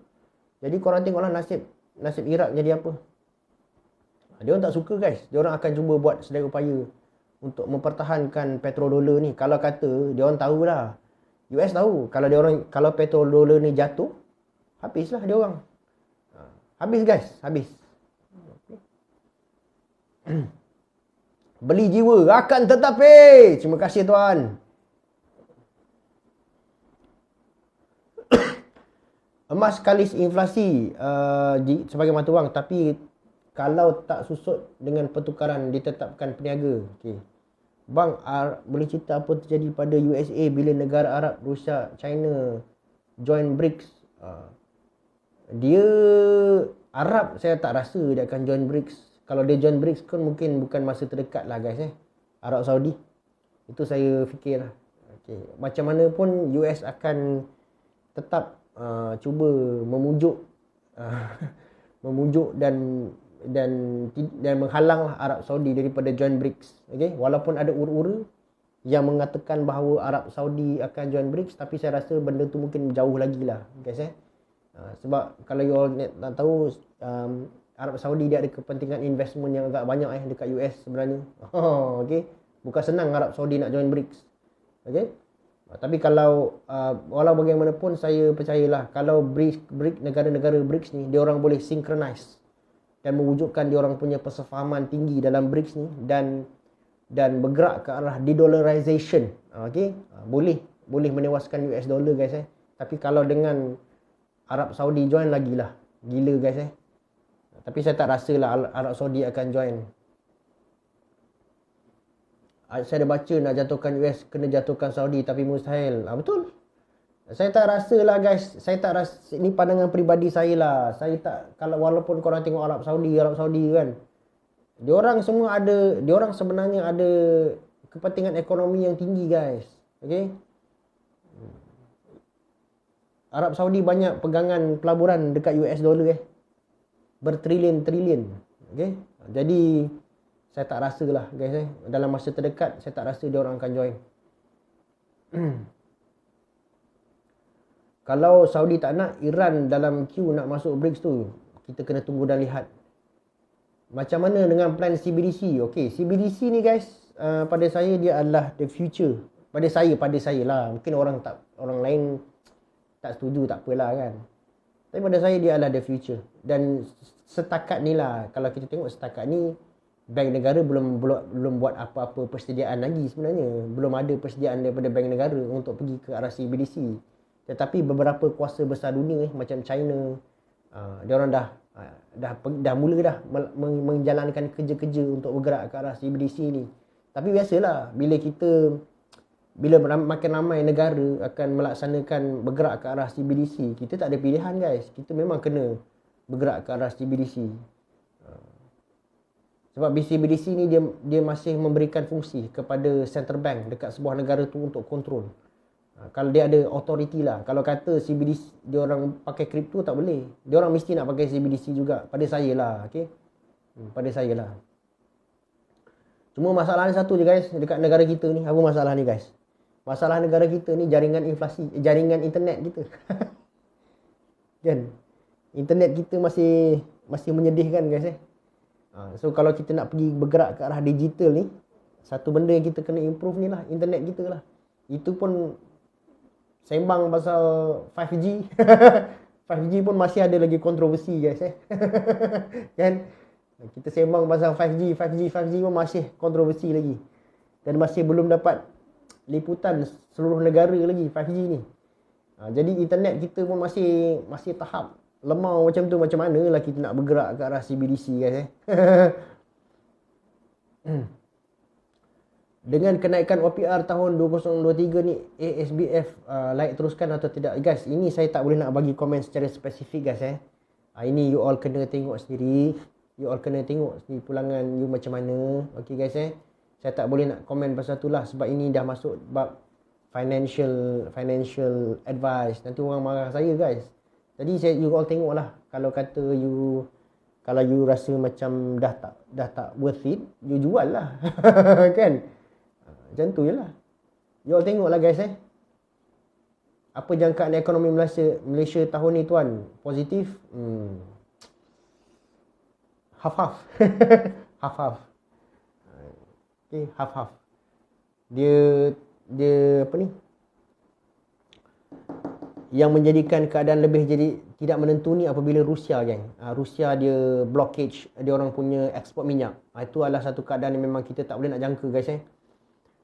Jadi korang tengoklah nasib Iraq jadi apa. Dia orang tak suka guys. Dia orang akan cuba buat sedaya upaya untuk mempertahankan petrodolar ni. Kalau kata dia orang tahulah, US tahu kalau petrodolar ni jatuh, habislah dia orang. Habis guys, habis. Beli jiwa akan tetapi. Terima kasih tuan. Emas kalis inflasi sebagai mata wang, tapi kalau tak susut dengan pertukaran ditetapkan peniaga. Okey. Bang, boleh cerita apa terjadi pada USA bila negara Arab, Rusia, China join BRICS? Dia Arab saya tak rasa dia akan join BRICS. Kalau dia join BRICS kan mungkin bukan masa terdekat lah guys Arab Saudi. Itu saya fikir lah. Okay. Macam mana pun US akan tetap cuba memujuk dan menghalang Arab Saudi daripada join BRICS. Okay? Walaupun ada ura-ura yang mengatakan bahawa Arab Saudi akan join BRICS, tapi saya rasa benda tu mungkin jauh lagi lah guys sebab kalau you all nak tahu, Arab Saudi dia ada kepentingan investment yang agak banyak dekat US sebenarnya. Okay? Bukan senang Arab Saudi nak join BRICS. Okay? Tapi kalau walau bagaimanapun saya percayalah kalau negara-negara BRICS ni dia orang boleh synchronize dan mewujudkan dia orang punya persefahaman tinggi dalam BRICS ni dan bergerak ke arah de-dollarization. Okay? Boleh menewaskan US dollar guys Tapi kalau dengan Arab Saudi join lagilah gila guys Tapi saya tak rasa lah Arab Saudi akan join. Saya ada baca nak jatuhkan US kena jatuhkan Saudi, tapi mustahil. Betul. Saya tak rasa lah guys. Saya tak rasa, ini pandangan peribadi saya lah. Saya tak, kalau walaupun korang tengok Arab Saudi kan, diorang sebenarnya ada kepentingan ekonomi yang tinggi guys. Okay? Arab Saudi banyak pegangan pelaburan dekat US dollar bertrilion-trilion. Okay? Jadi saya tak rasa lah guys dalam masa terdekat saya tak rasa dia orang akan join. Kalau Saudi tak nak, Iran dalam queue nak masuk BRICS tu, kita kena tunggu dan lihat. Macam mana dengan plan CBDC? Okay, CBDC ni guys, pada saya dia adalah the future. Pada saya lah. Mungkin orang lain tak setuju, tak apalah kan. Tapi pada saya dia adalah the future. Dan setakat ni lah, kalau kita tengok setakat ni, bank negara belum buat apa-apa persediaan lagi sebenarnya. Belum ada persediaan daripada bank negara untuk pergi ke arah CBDC. Tetapi beberapa kuasa besar dunia macam China, dia orang dah mula menjalankan kerja-kerja untuk bergerak ke arah CBDC ni. Tapi biasalah bila makin ramai negara akan melaksanakan bergerak ke arah CBDC, kita tak ada pilihan guys. Kita memang kena bergerak ke arah CBDC. Sebab CBDC ni dia masih memberikan fungsi kepada central bank dekat sebuah negara tu untuk kontrol. Kalau dia ada authority lah. Kalau kata CBDC dia orang pakai kripto tak boleh. Dia orang mesti nak pakai CBDC juga. Pada saya lah, okey. Pada saya lah. Cuma masalahnya satu je guys, dekat negara kita ni, apa masalah ni guys? Masalah negara kita ni jaringan internet kita. Kan? Internet kita masih menyedihkan guys So kalau kita nak pergi bergerak ke arah digital ni, satu benda yang kita kena improve ni lah, internet kita lah. Itu pun sembang pasal 5G. 5G pun masih ada lagi kontroversi guys Kan? Kita sembang pasal 5G pun masih kontroversi lagi. Dan masih belum dapat liputan seluruh negara lagi 5G ni. Jadi internet kita pun masih tahap lemau macam tu, macam mana lah kita nak bergerak ke arah CBDC guys Dengan kenaikan OPR tahun 2023 ni, ASBF layak teruskan atau tidak? Guys, ini saya tak boleh nak bagi komen secara spesifik guys ini you all kena tengok sendiri. You all kena tengok sendiri pulangan you macam mana. Okay guys saya tak boleh nak komen pasal tu lah, sebab ini dah masuk bab financial advice. Nanti orang marah saya guys. Jadi you all tengok lah. Kalau kata kalau you rasa macam dah tak worth it, you jual lah kan. Macam tu je lah. You all tengok lah guys apa jangkaan ekonomi Malaysia tahun ni tuan? Positif? Half-half. Half-half. Okay, half-half. Dia apa ni? Yang menjadikan keadaan lebih jadi tidak menentu ni apabila Rusia geng. Rusia dia blockage dia orang punya ekspor minyak. Itu adalah satu keadaan yang memang kita tak boleh nak jangka guys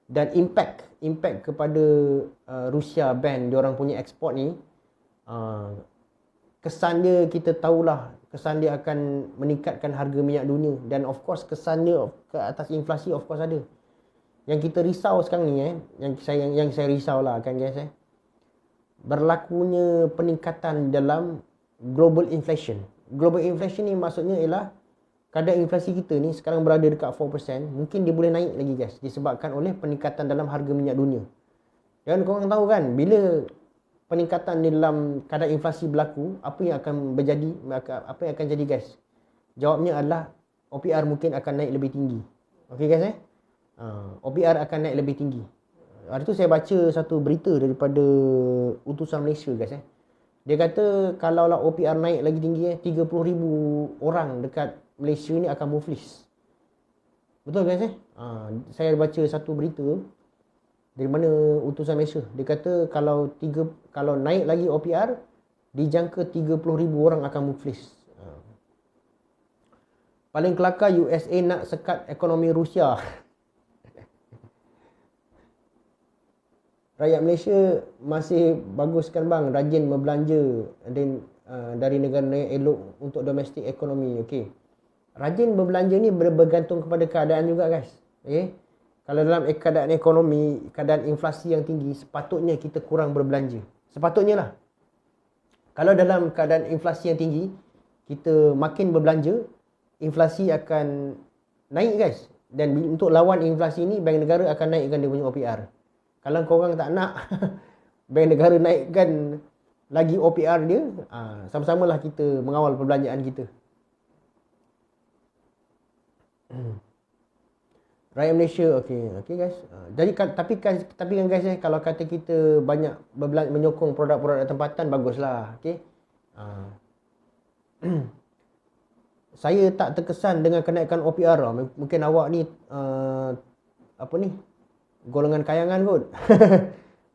Dan impact kepada Rusia ban dia orang punya ekspor ni, kesan dia kita tahulah, kesan dia akan meningkatkan harga minyak dunia, dan of course kesan dia ke atas inflasi of course ada. Yang kita risau sekarang ni yang saya risau lah kan guys berlakunya peningkatan dalam global inflation. Global inflation ni maksudnya ialah kadar inflasi kita ni sekarang berada dekat 4%, mungkin dia boleh naik lagi guys, disebabkan oleh peningkatan dalam harga minyak dunia. Dan korang tahu kan, bila peningkatan di dalam kadar inflasi berlaku, apa yang akan jadi guys? Jawabnya adalah OPR mungkin akan naik lebih tinggi. Okey guys OPR akan naik lebih tinggi. Hari tu saya baca satu berita daripada utusan Malaysia guys Dia kata kalaulah OPR naik lagi tinggi 30,000 orang dekat Malaysia ni akan muflis. Betul guys saya baca satu berita dari mana utusan Malaysia. Dia kata kalau naik lagi OPR, dijangka 30,000 orang akan muflis. Paling kelakar USA nak sekat ekonomi Rusia. Rakyat Malaysia masih baguskan bang, rajin berbelanja dari negara-negara elok untuk domestik ekonomi. Okey. Rajin berbelanja ni bergantung kepada keadaan juga guys. Okey. Kalau dalam keadaan ekonomi, keadaan inflasi yang tinggi, sepatutnya kita kurang berbelanja. Sepatutnya lah. Kalau dalam keadaan inflasi yang tinggi, kita makin berbelanja, inflasi akan naik guys. Dan untuk lawan inflasi ni, bank negara akan naikkan dia punya OPR. Kalau korang tak nak bank negara naikkan lagi OPR dia, sama-samalah kita mengawal perbelanjaan kita. Rakyat Malaysia, okey guys. Jadi tapi kan guys kalau kata kita banyak menyokong produk-produk tempatan, baguslah. Okey. Saya tak terkesan dengan kenaikan OPR. Mungkin awak ni golongan kayangan kot.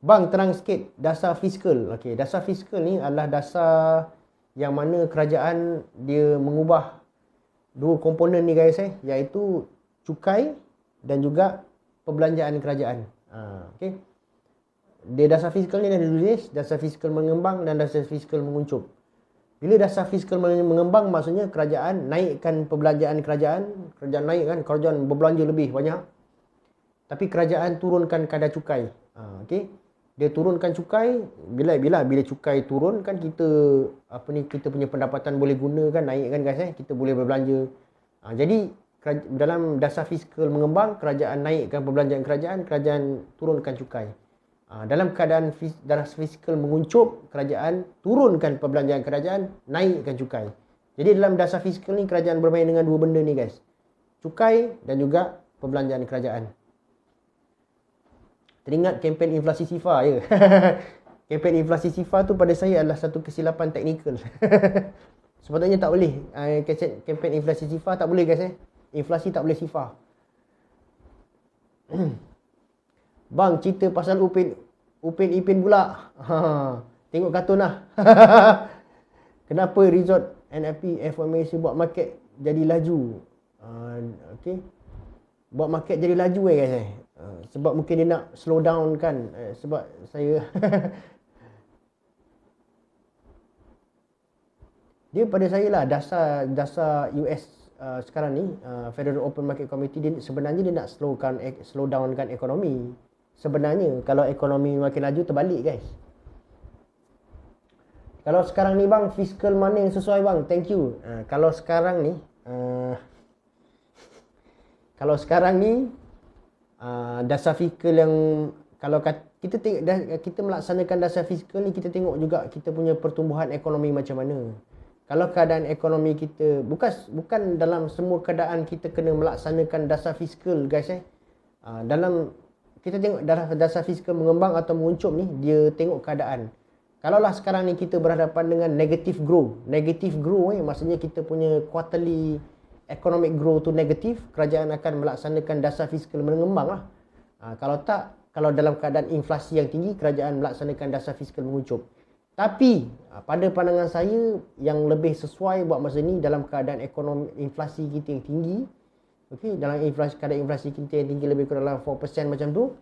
Bang, terang sikit dasar fiskal. Okey, dasar fiskal ni adalah dasar yang mana kerajaan dia mengubah dua komponen ni guys iaitu cukai dan juga perbelanjaan kerajaan. Okey. Dia dasar fiskal ni dah ditulis, dasar fiskal mengembang dan dasar fiskal menguncup. Bila dasar fiskal mengembang maksudnya kerajaan naikkan perbelanjaan kerajaan naikkan, kerajaan berbelanja lebih banyak. Tapi kerajaan turunkan kadar cukai. Okey. Dia turunkan cukai, bila cukai turun kan kita kita punya pendapatan boleh guna kan, naik kan guys kita boleh berbelanja. Jadi dalam dasar fiskal mengembang, kerajaan naikkan perbelanjaan kerajaan turunkan cukai. Dalam keadaan dasar fiskal menguncup, kerajaan turunkan perbelanjaan kerajaan, naikkan cukai. Jadi dalam dasar fiskal ni kerajaan bermain dengan dua benda ni guys. Cukai dan juga perbelanjaan kerajaan. Teringat kempen inflasi SIFA je. Kempen inflasi SIFA tu pada saya adalah satu kesilapan teknikal. Sepatutnya tak boleh. Kempen inflasi SIFA tak boleh guys Inflasi tak boleh SIFA. Bang, cerita pasal Upin Ipin pula. Tengok kartun lah. Kenapa resort NFP FOMC buat market jadi laju? Okey. Buat market jadi laju guys sebab mungkin dia nak slow down kan. Sebab saya Dia pada saya lah dasar US sekarang ni, Federal Open Market Committee, dia sebenarnya dia nak slow downkan ekonomi. Sebenarnya kalau ekonomi makin laju, terbalik guys. Kalau sekarang ni bang, fiskal mana yang sesuai bang? Thank you. Kalau sekarang ni kalau sekarang ni dasar fiskal yang, kalau kita melaksanakan dasar fiskal ni, kita tengok juga kita punya pertumbuhan ekonomi macam mana. Kalau keadaan ekonomi kita, bukan dalam semua keadaan kita kena melaksanakan dasar fiskal guys. Dalam kita tengok dasar fiskal mengembang atau menguncup ni, dia tengok keadaan. Kalaulah sekarang ni kita berhadapan dengan negative growth maksudnya kita punya quarterly economic growth tu negatif, kerajaan akan melaksanakan dasar fiskal mengembang lah. Kalau dalam keadaan inflasi yang tinggi, kerajaan melaksanakan dasar fiskal menguncup. Tapi pada pandangan saya, yang lebih sesuai buat masa ni dalam keadaan ekonomi inflasi kita yang tinggi, dalam keadaan inflasi kita yang tinggi lebih kurang dalam 4% macam tu,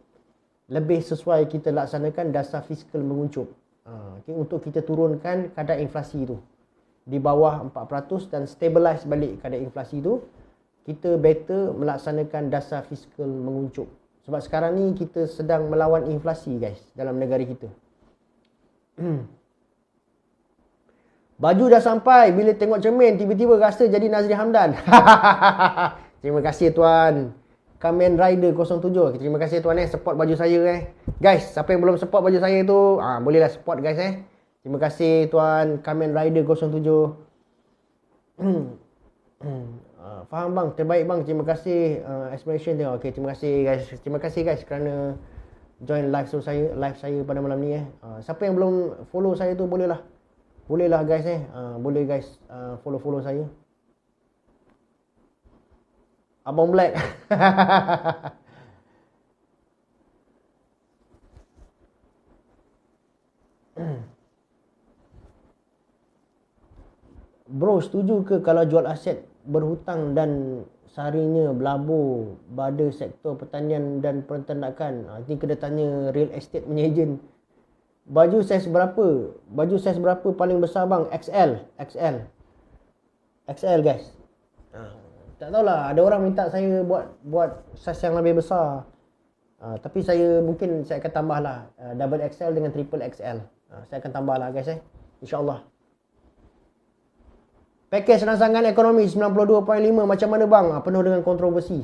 lebih sesuai kita laksanakan dasar fiskal menguncup. Untuk kita turunkan kadar inflasi tu di bawah 4% dan stabilize balik kadar inflasi tu, kita better melaksanakan dasar fiskal menguncup. Sebab sekarang ni kita sedang melawan inflasi guys dalam negara kita. Baju dah sampai, bila tengok cermin tiba-tiba rasa jadi Nazri Hamdan. Terima kasih tuan Kamen Rider 07. Terima kasih tuan support baju saya Guys, siapa yang belum support baju saya tu, bolehlah support guys Terima kasih tuan Kamen Rider 07. Faham bang, terbaik bang. Terima kasih explanation dia. Okey, terima kasih guys. Terima kasih guys kerana join live saya pada malam ni Siapa yang belum follow saya tu bolehlah guys boleh guys follow saya. Abang Black. Bro, setuju ke kalau jual aset berhutang dan seharinya berlabur pada sektor pertanian dan peternakan? Ini kena tanya real estate punya ejen. Baju saiz berapa paling besar bang? XL guys. Tak tahulah, ada orang minta saya buat saiz yang lebih besar. Tapi mungkin saya akan tambah lah double XL dengan triple XL. Saya akan tambah lah guys InsyaAllah. Pakej rangsangan ekonomi 92.5 macam mana bang? Penuh dengan kontroversi.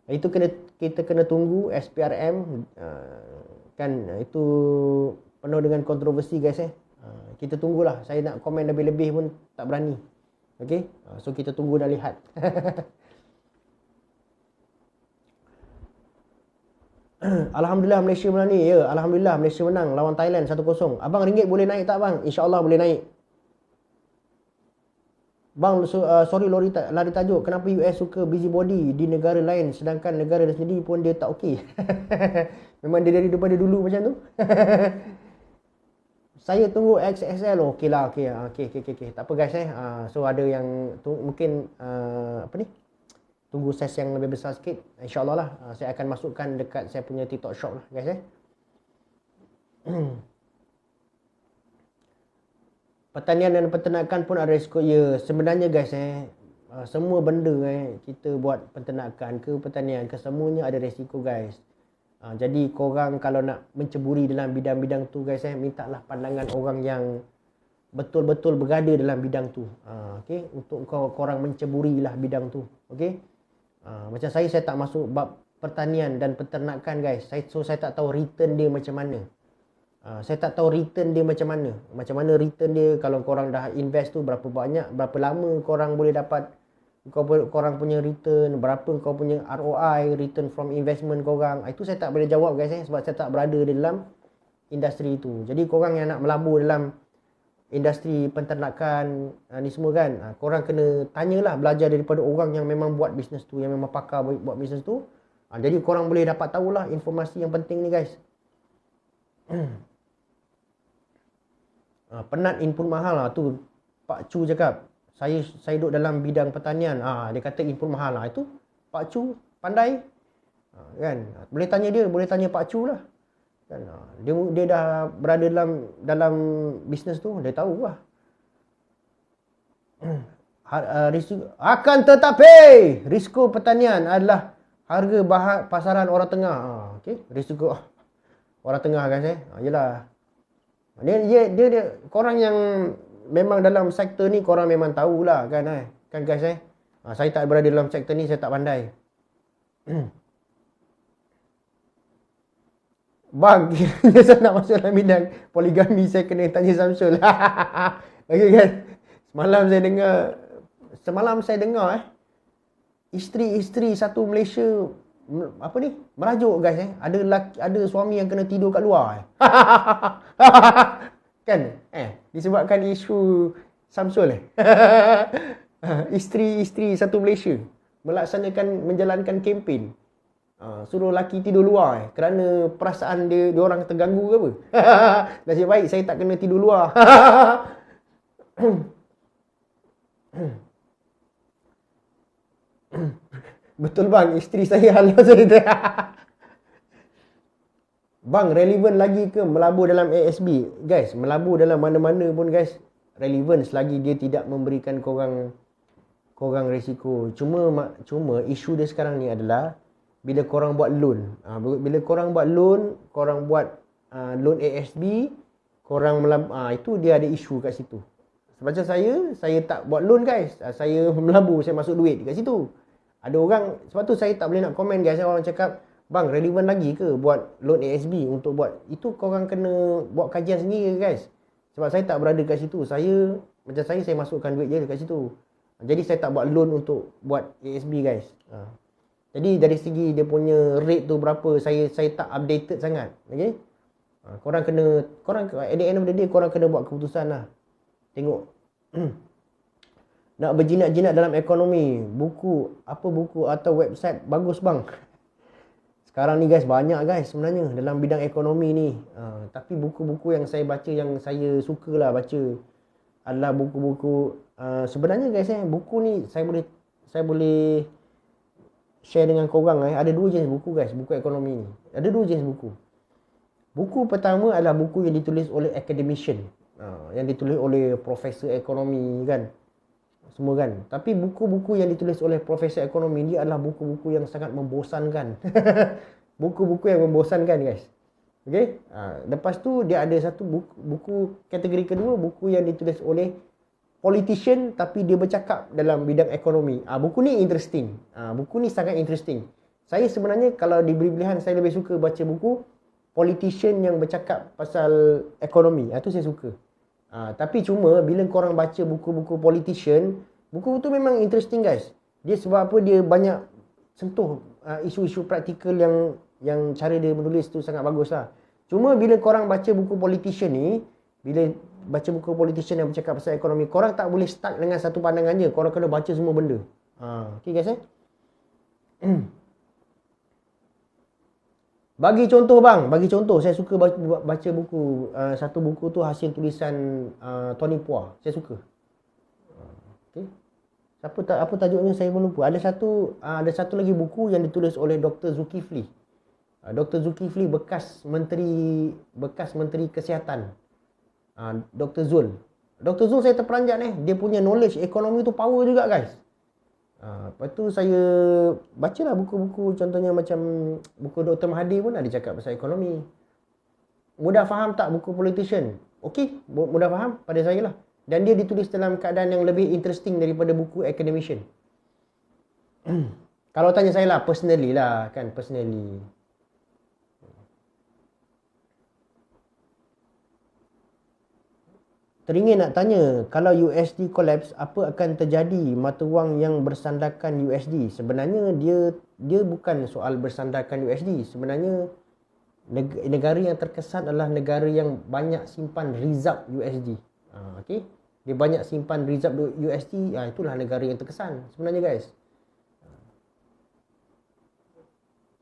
Itu kita kena tunggu SPRM kan, itu penuh dengan kontroversi guys Kita tunggulah. Saya nak komen lebih-lebih pun tak berani. Okey, so kita tunggu dan lihat. Alhamdulillah Malaysia menang ni. Ya, alhamdulillah Malaysia menang lawan Thailand 1-0. Abang, ringgit boleh naik tak bang? InsyaAllah boleh naik. Bang, sorry lari tajuk. Kenapa US suka busybody di negara lain sedangkan negara dia sendiri pun dia tak okey? Memang dia daripada dulu macam tu. Saya tunggu XXL. Okey lah. Okey. Tak apa guys so ada yang mungkin tunggu saiz yang lebih besar sikit. InsyaAllah lah saya akan masukkan dekat saya punya TikTok shop lah guys Pertanian dan peternakan pun ada risiko. Ya, sebenarnya guys semua benda kita buat peternakan ke pertanian ke, semuanya ada risiko guys. Jadi korang kalau nak menceburi dalam bidang-bidang tu guys mintalah pandangan orang yang betul-betul berada dalam bidang tu. Okey, untuk korang menceburilah bidang tu. Okey. Macam saya tak masuk bab pertanian dan peternakan guys. Saya tak tahu return dia macam mana. Saya tak tahu return dia macam mana. Macam mana return dia, kalau korang dah invest tu berapa banyak, berapa lama korang boleh dapat korang punya return, berapa kau punya ROI, return from investment korang. Itu saya tak boleh jawab guys sebab saya tak berada di dalam industri itu. Jadi korang yang nak melabur dalam industri peternakan ni semua kan, korang kena tanyalah, belajar daripada orang yang memang buat bisnes tu, yang memang pakar buat bisnes tu. Jadi korang boleh dapat tahulah informasi yang penting ni guys. Penat input mahal tu Pak Chu cakap. Saya duduk dalam bidang pertanian. Dia kata input mahal itu Pak Chu pandai. Kan? Boleh tanya Pak Chu lah. Kan? Dia dah berada dalam bisnes tu, dia tahu lah. Akan tetapi risiko pertanian adalah harga pasaran orang tengah. Okey, risiko orang tengah guys yalah. Dia korang yang memang dalam sektor ni korang memang tahulah kan kan guys saya tak berada dalam sektor ni, saya tak pandai. Bang, kiranya saya nak masuk dalam bidang poligami, saya kena tanya Samsul. Okey kan. Semalam saya dengar isteri satu Malaysia apa ni? Merajuk guys ada suami yang kena tidur kat luar. Kan? Disebabkan isu Samsul isteri satu Malaysia menjalankan kempen. Suruh lelaki tidur luar kerana perasaan dia orang terganggu ke apa. Nasib baik saya tak kena tidur luar. Betul bang, isteri saya halau saya. Bang, relevan lagi ke melabur dalam ASB? Guys, melabur dalam mana-mana pun guys relevan selagi dia tidak memberikan korang risiko. Cuma isu dia sekarang ni adalah bila korang buat loan. Bila korang buat loan, korang buat loan ASB, korang itu dia ada isu kat situ. Macam saya tak buat loan guys. Saya melabur, saya masuk duit kat situ. Ada orang, sebab tu saya tak boleh nak komen guys. Orang cakap, bang relevan lagi ke buat loan ASB untuk buat. Itu korang kena buat kajian sendiri guys. Sebab saya tak berada kat situ. Saya masukkan duit je kat situ. Jadi saya tak buat loan untuk buat ASB guys. Jadi dari segi dia punya rate tu berapa, saya tak updated sangat. Okay? Korang at the end of the day korang kena buat keputusan lah. Tengok. Nak berjinak-jinak dalam ekonomi, buku atau website bagus bang. Sekarang ni guys banyak guys sebenarnya dalam bidang ekonomi ni. Tapi buku-buku yang saya baca, yang saya sukalah baca adalah buku-buku sebenarnya guys buku ni saya boleh share dengan korang ada dua jenis buku guys, buku ekonomi ni. Ada dua jenis buku. Buku pertama adalah buku yang ditulis oleh academician. Yang ditulis oleh profesor ekonomi kan. Semua kan. Tapi buku-buku yang ditulis oleh profesor ekonomi ni adalah buku-buku yang sangat membosankan. Buku-buku yang membosankan guys. Okey? Lepas tu dia ada satu buku kategori kedua, buku yang ditulis oleh politician tapi dia bercakap dalam bidang ekonomi. Buku ni interesting. Buku ni sangat interesting. Saya sebenarnya kalau diberi pilihan, saya lebih suka baca buku politician yang bercakap pasal ekonomi. Itu saya suka. Tapi cuma bila korang baca buku-buku politician, buku tu memang interesting guys. Dia sebab apa, dia banyak sentuh isu-isu praktikal yang cara dia menulis tu sangat bagus lah. Cuma bila korang baca buku politician ni, bila baca buku politician yang bercakap pasal ekonomi, korang tak boleh start dengan satu pandangan je. Korang kena baca semua benda. Okay guys Bagi contoh saya suka baca buku. Satu buku tu hasil tulisan Tony Puah. Saya suka. Okay. Apa tajuknya saya pun lupa. Ada satu lagi buku yang ditulis oleh Dr. Zulkifli. Dr. Zulkifli bekas menteri kesihatan. Dr. Zul saya terperanjat dia punya knowledge ekonomi tu power juga guys. Lepas tu saya bacalah buku-buku, contohnya macam buku Dr. Mahathir pun ada cakap pasal ekonomi. Mudah faham tak buku politician? Okey, mudah faham pada saya lah. Dan dia ditulis dalam keadaan yang lebih interesting daripada buku academician. Kalau tanya saya lah, personally. Teringin nak tanya, kalau USD collapse, apa akan terjadi mata wang yang bersandarkan USD? Sebenarnya dia bukan soal bersandarkan USD. Sebenarnya negara yang terkesan adalah negara yang banyak simpan reserve USD. Okay? Dia banyak simpan reserve USD, itulah negara yang terkesan sebenarnya guys.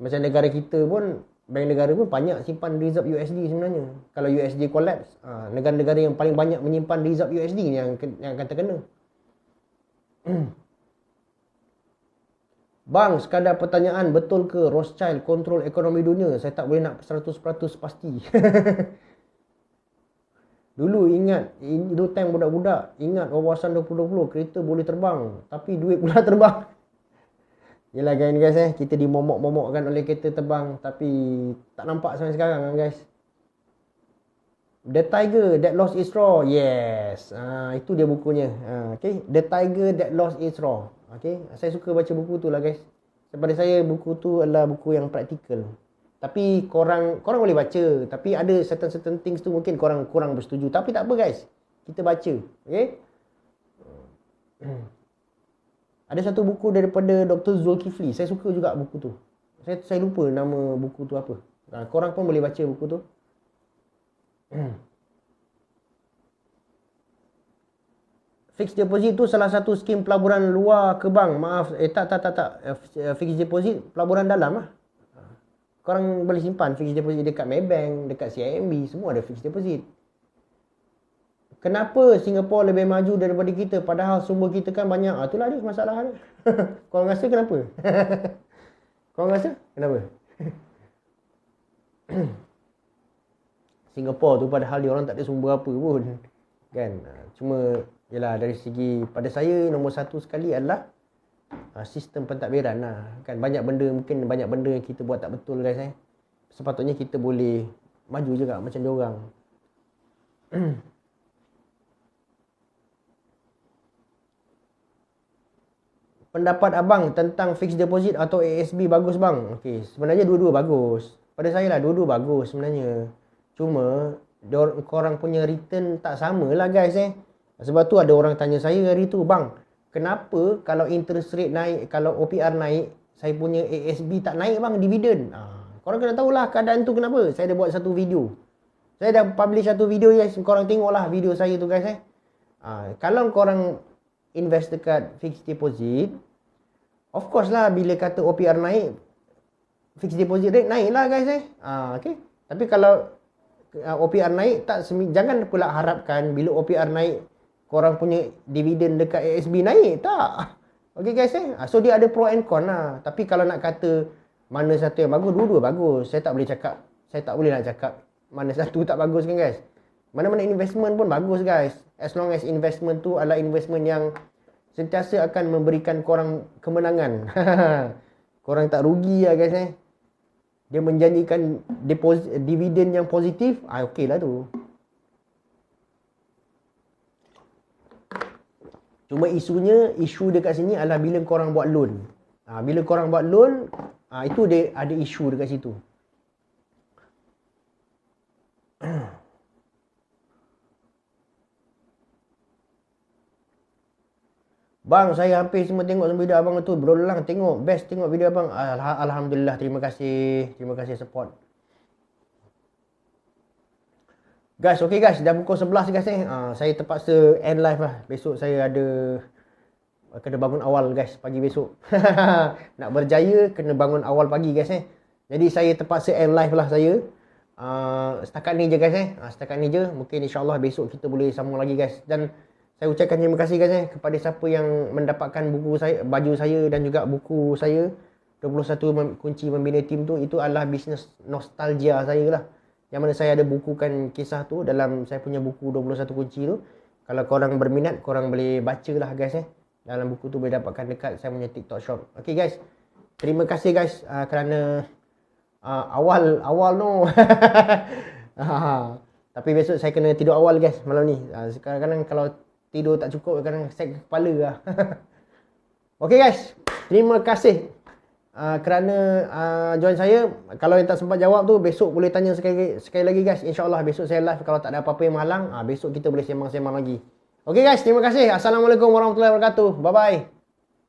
Macam negara kita pun, bank negara pun banyak simpan reserve USD sebenarnya. Kalau USD collapse, negara-negara yang paling banyak menyimpan reserve USD ni yang akan terkena. Bang, sekadar pertanyaan, betul ke Rothschild kontrol ekonomi dunia? Saya tak boleh nak 100% pasti. Dulu ingat, itu time budak-budak, ingat wawasan 2020, kereta boleh terbang, tapi duit pula terbang. Yelah guys, kita dimomok-momokkan oleh kereta terbang, tapi tak nampak sampai sekarang kan guys. The Tiger That Lost Its Roar. Yes. Itu dia bukunya. Okay. The Tiger That Lost Its Roar. Okay. Saya suka baca buku tu lah guys. Pada saya buku tu adalah buku yang praktikal. Tapi korang boleh baca. Tapi ada certain things tu mungkin korang kurang bersetuju. Tapi tak apa guys. Kita baca. Okay. Ada satu buku daripada Dr. Zulkifli. Saya suka juga buku tu. Saya lupa nama buku tu apa. Korang pun boleh baca buku tu. Fixed deposit tu salah satu skim pelaburan luar ke bank. Maaf, tak. Fixed deposit pelaburan dalam lah. Korang boleh simpan fixed deposit dekat Maybank, dekat CIMB, semua ada fixed deposit. Kenapa Singapura lebih maju daripada kita padahal sumber kita kan banyak? Itulah dia masalah dia. Korang rasa kenapa? Korang rasa kenapa? Singapura tu padahal dia orang tak ada sumber apa pun kan. Cuma yalah, dari segi pada saya nombor satu sekali adalah sistem pentadbiran lah kan. Banyak benda yang kita buat tak betul guys. Sepatutnya kita boleh maju juga macam dia orang. Pendapat abang tentang fixed deposit atau ASB bagus bang? Okey, sebenarnya dua-dua bagus. Pada saya lah dua-dua bagus sebenarnya. Cuma korang punya return tak sama lah guys. Sebab tu ada orang tanya saya hari tu, bang, kenapa kalau interest rate naik, kalau OPR naik, saya punya ASB tak naik bang, dividen. Korang kena tahulah keadaan tu kenapa. Saya dah buat satu video. Saya dah publish satu video guys. Korang tengoklah video saya tu guys. Kalau korang invest dekat fixed deposit, of course lah bila kata OPR naik, fixed deposit rate naik lah guys. Okay. Tapi kalau OPR naik, jangan pula harapkan bila OPR naik korang punya dividen dekat ASB naik. Tak. Okay guys. So dia ada pro and con lah. Tapi kalau nak kata mana satu yang bagus, dua-dua bagus. Saya tak boleh nak cakap mana satu tak bagus kan guys. Mana-mana investment pun bagus guys. As long as investment tu adalah investment yang sentiasa akan memberikan korang kemenangan. Korang tak rugi lah guys. Dia menjanjikan dividen yang positif, okey lah tu. Cuma isu dekat sini adalah bila korang buat loan. Bila korang buat loan, itu dia ada isu dekat situ. Bang, saya hampir semua tengok video abang tu. Berulang tengok. Best tengok video abang. Alhamdulillah. Terima kasih support. Guys, okay guys. Dah pukul 11 guys. Saya terpaksa end live lah. Besok saya kena bangun awal guys. Pagi besok. Nak berjaya, kena bangun awal pagi guys. Jadi saya terpaksa end live lah saya. Setakat ni je guys. Setakat ni je. Mungkin insyaAllah besok kita boleh sambung lagi guys. Dan saya ucapkan terima kasih guys kepada siapa yang mendapatkan buku saya, baju saya dan juga buku saya 21 kunci membina tim tu. Itu adalah bisnes nostalgia saya lah. Yang mana saya ada bukukan kisah tu dalam saya punya buku 21 kunci tu. Kalau korang berminat, korang boleh baca lah guys. Dalam buku tu boleh dapatkan dekat saya punya TikTok shop. Okay guys. Terima kasih guys kerana awal no. Tapi besok saya kena tidur awal guys malam ni. Sekarang kalau tidur tak cukup, kadang sakit kepala lah. Okay guys, terima kasih kerana join saya. Kalau yang tak sempat jawab tu, besok boleh tanya sekali lagi guys. InsyaAllah besok saya live. Kalau tak ada apa-apa yang menghalang, besok kita boleh sembang-sembang lagi. Okay guys, terima kasih. Assalamualaikum warahmatullahi wabarakatuh. Bye-bye.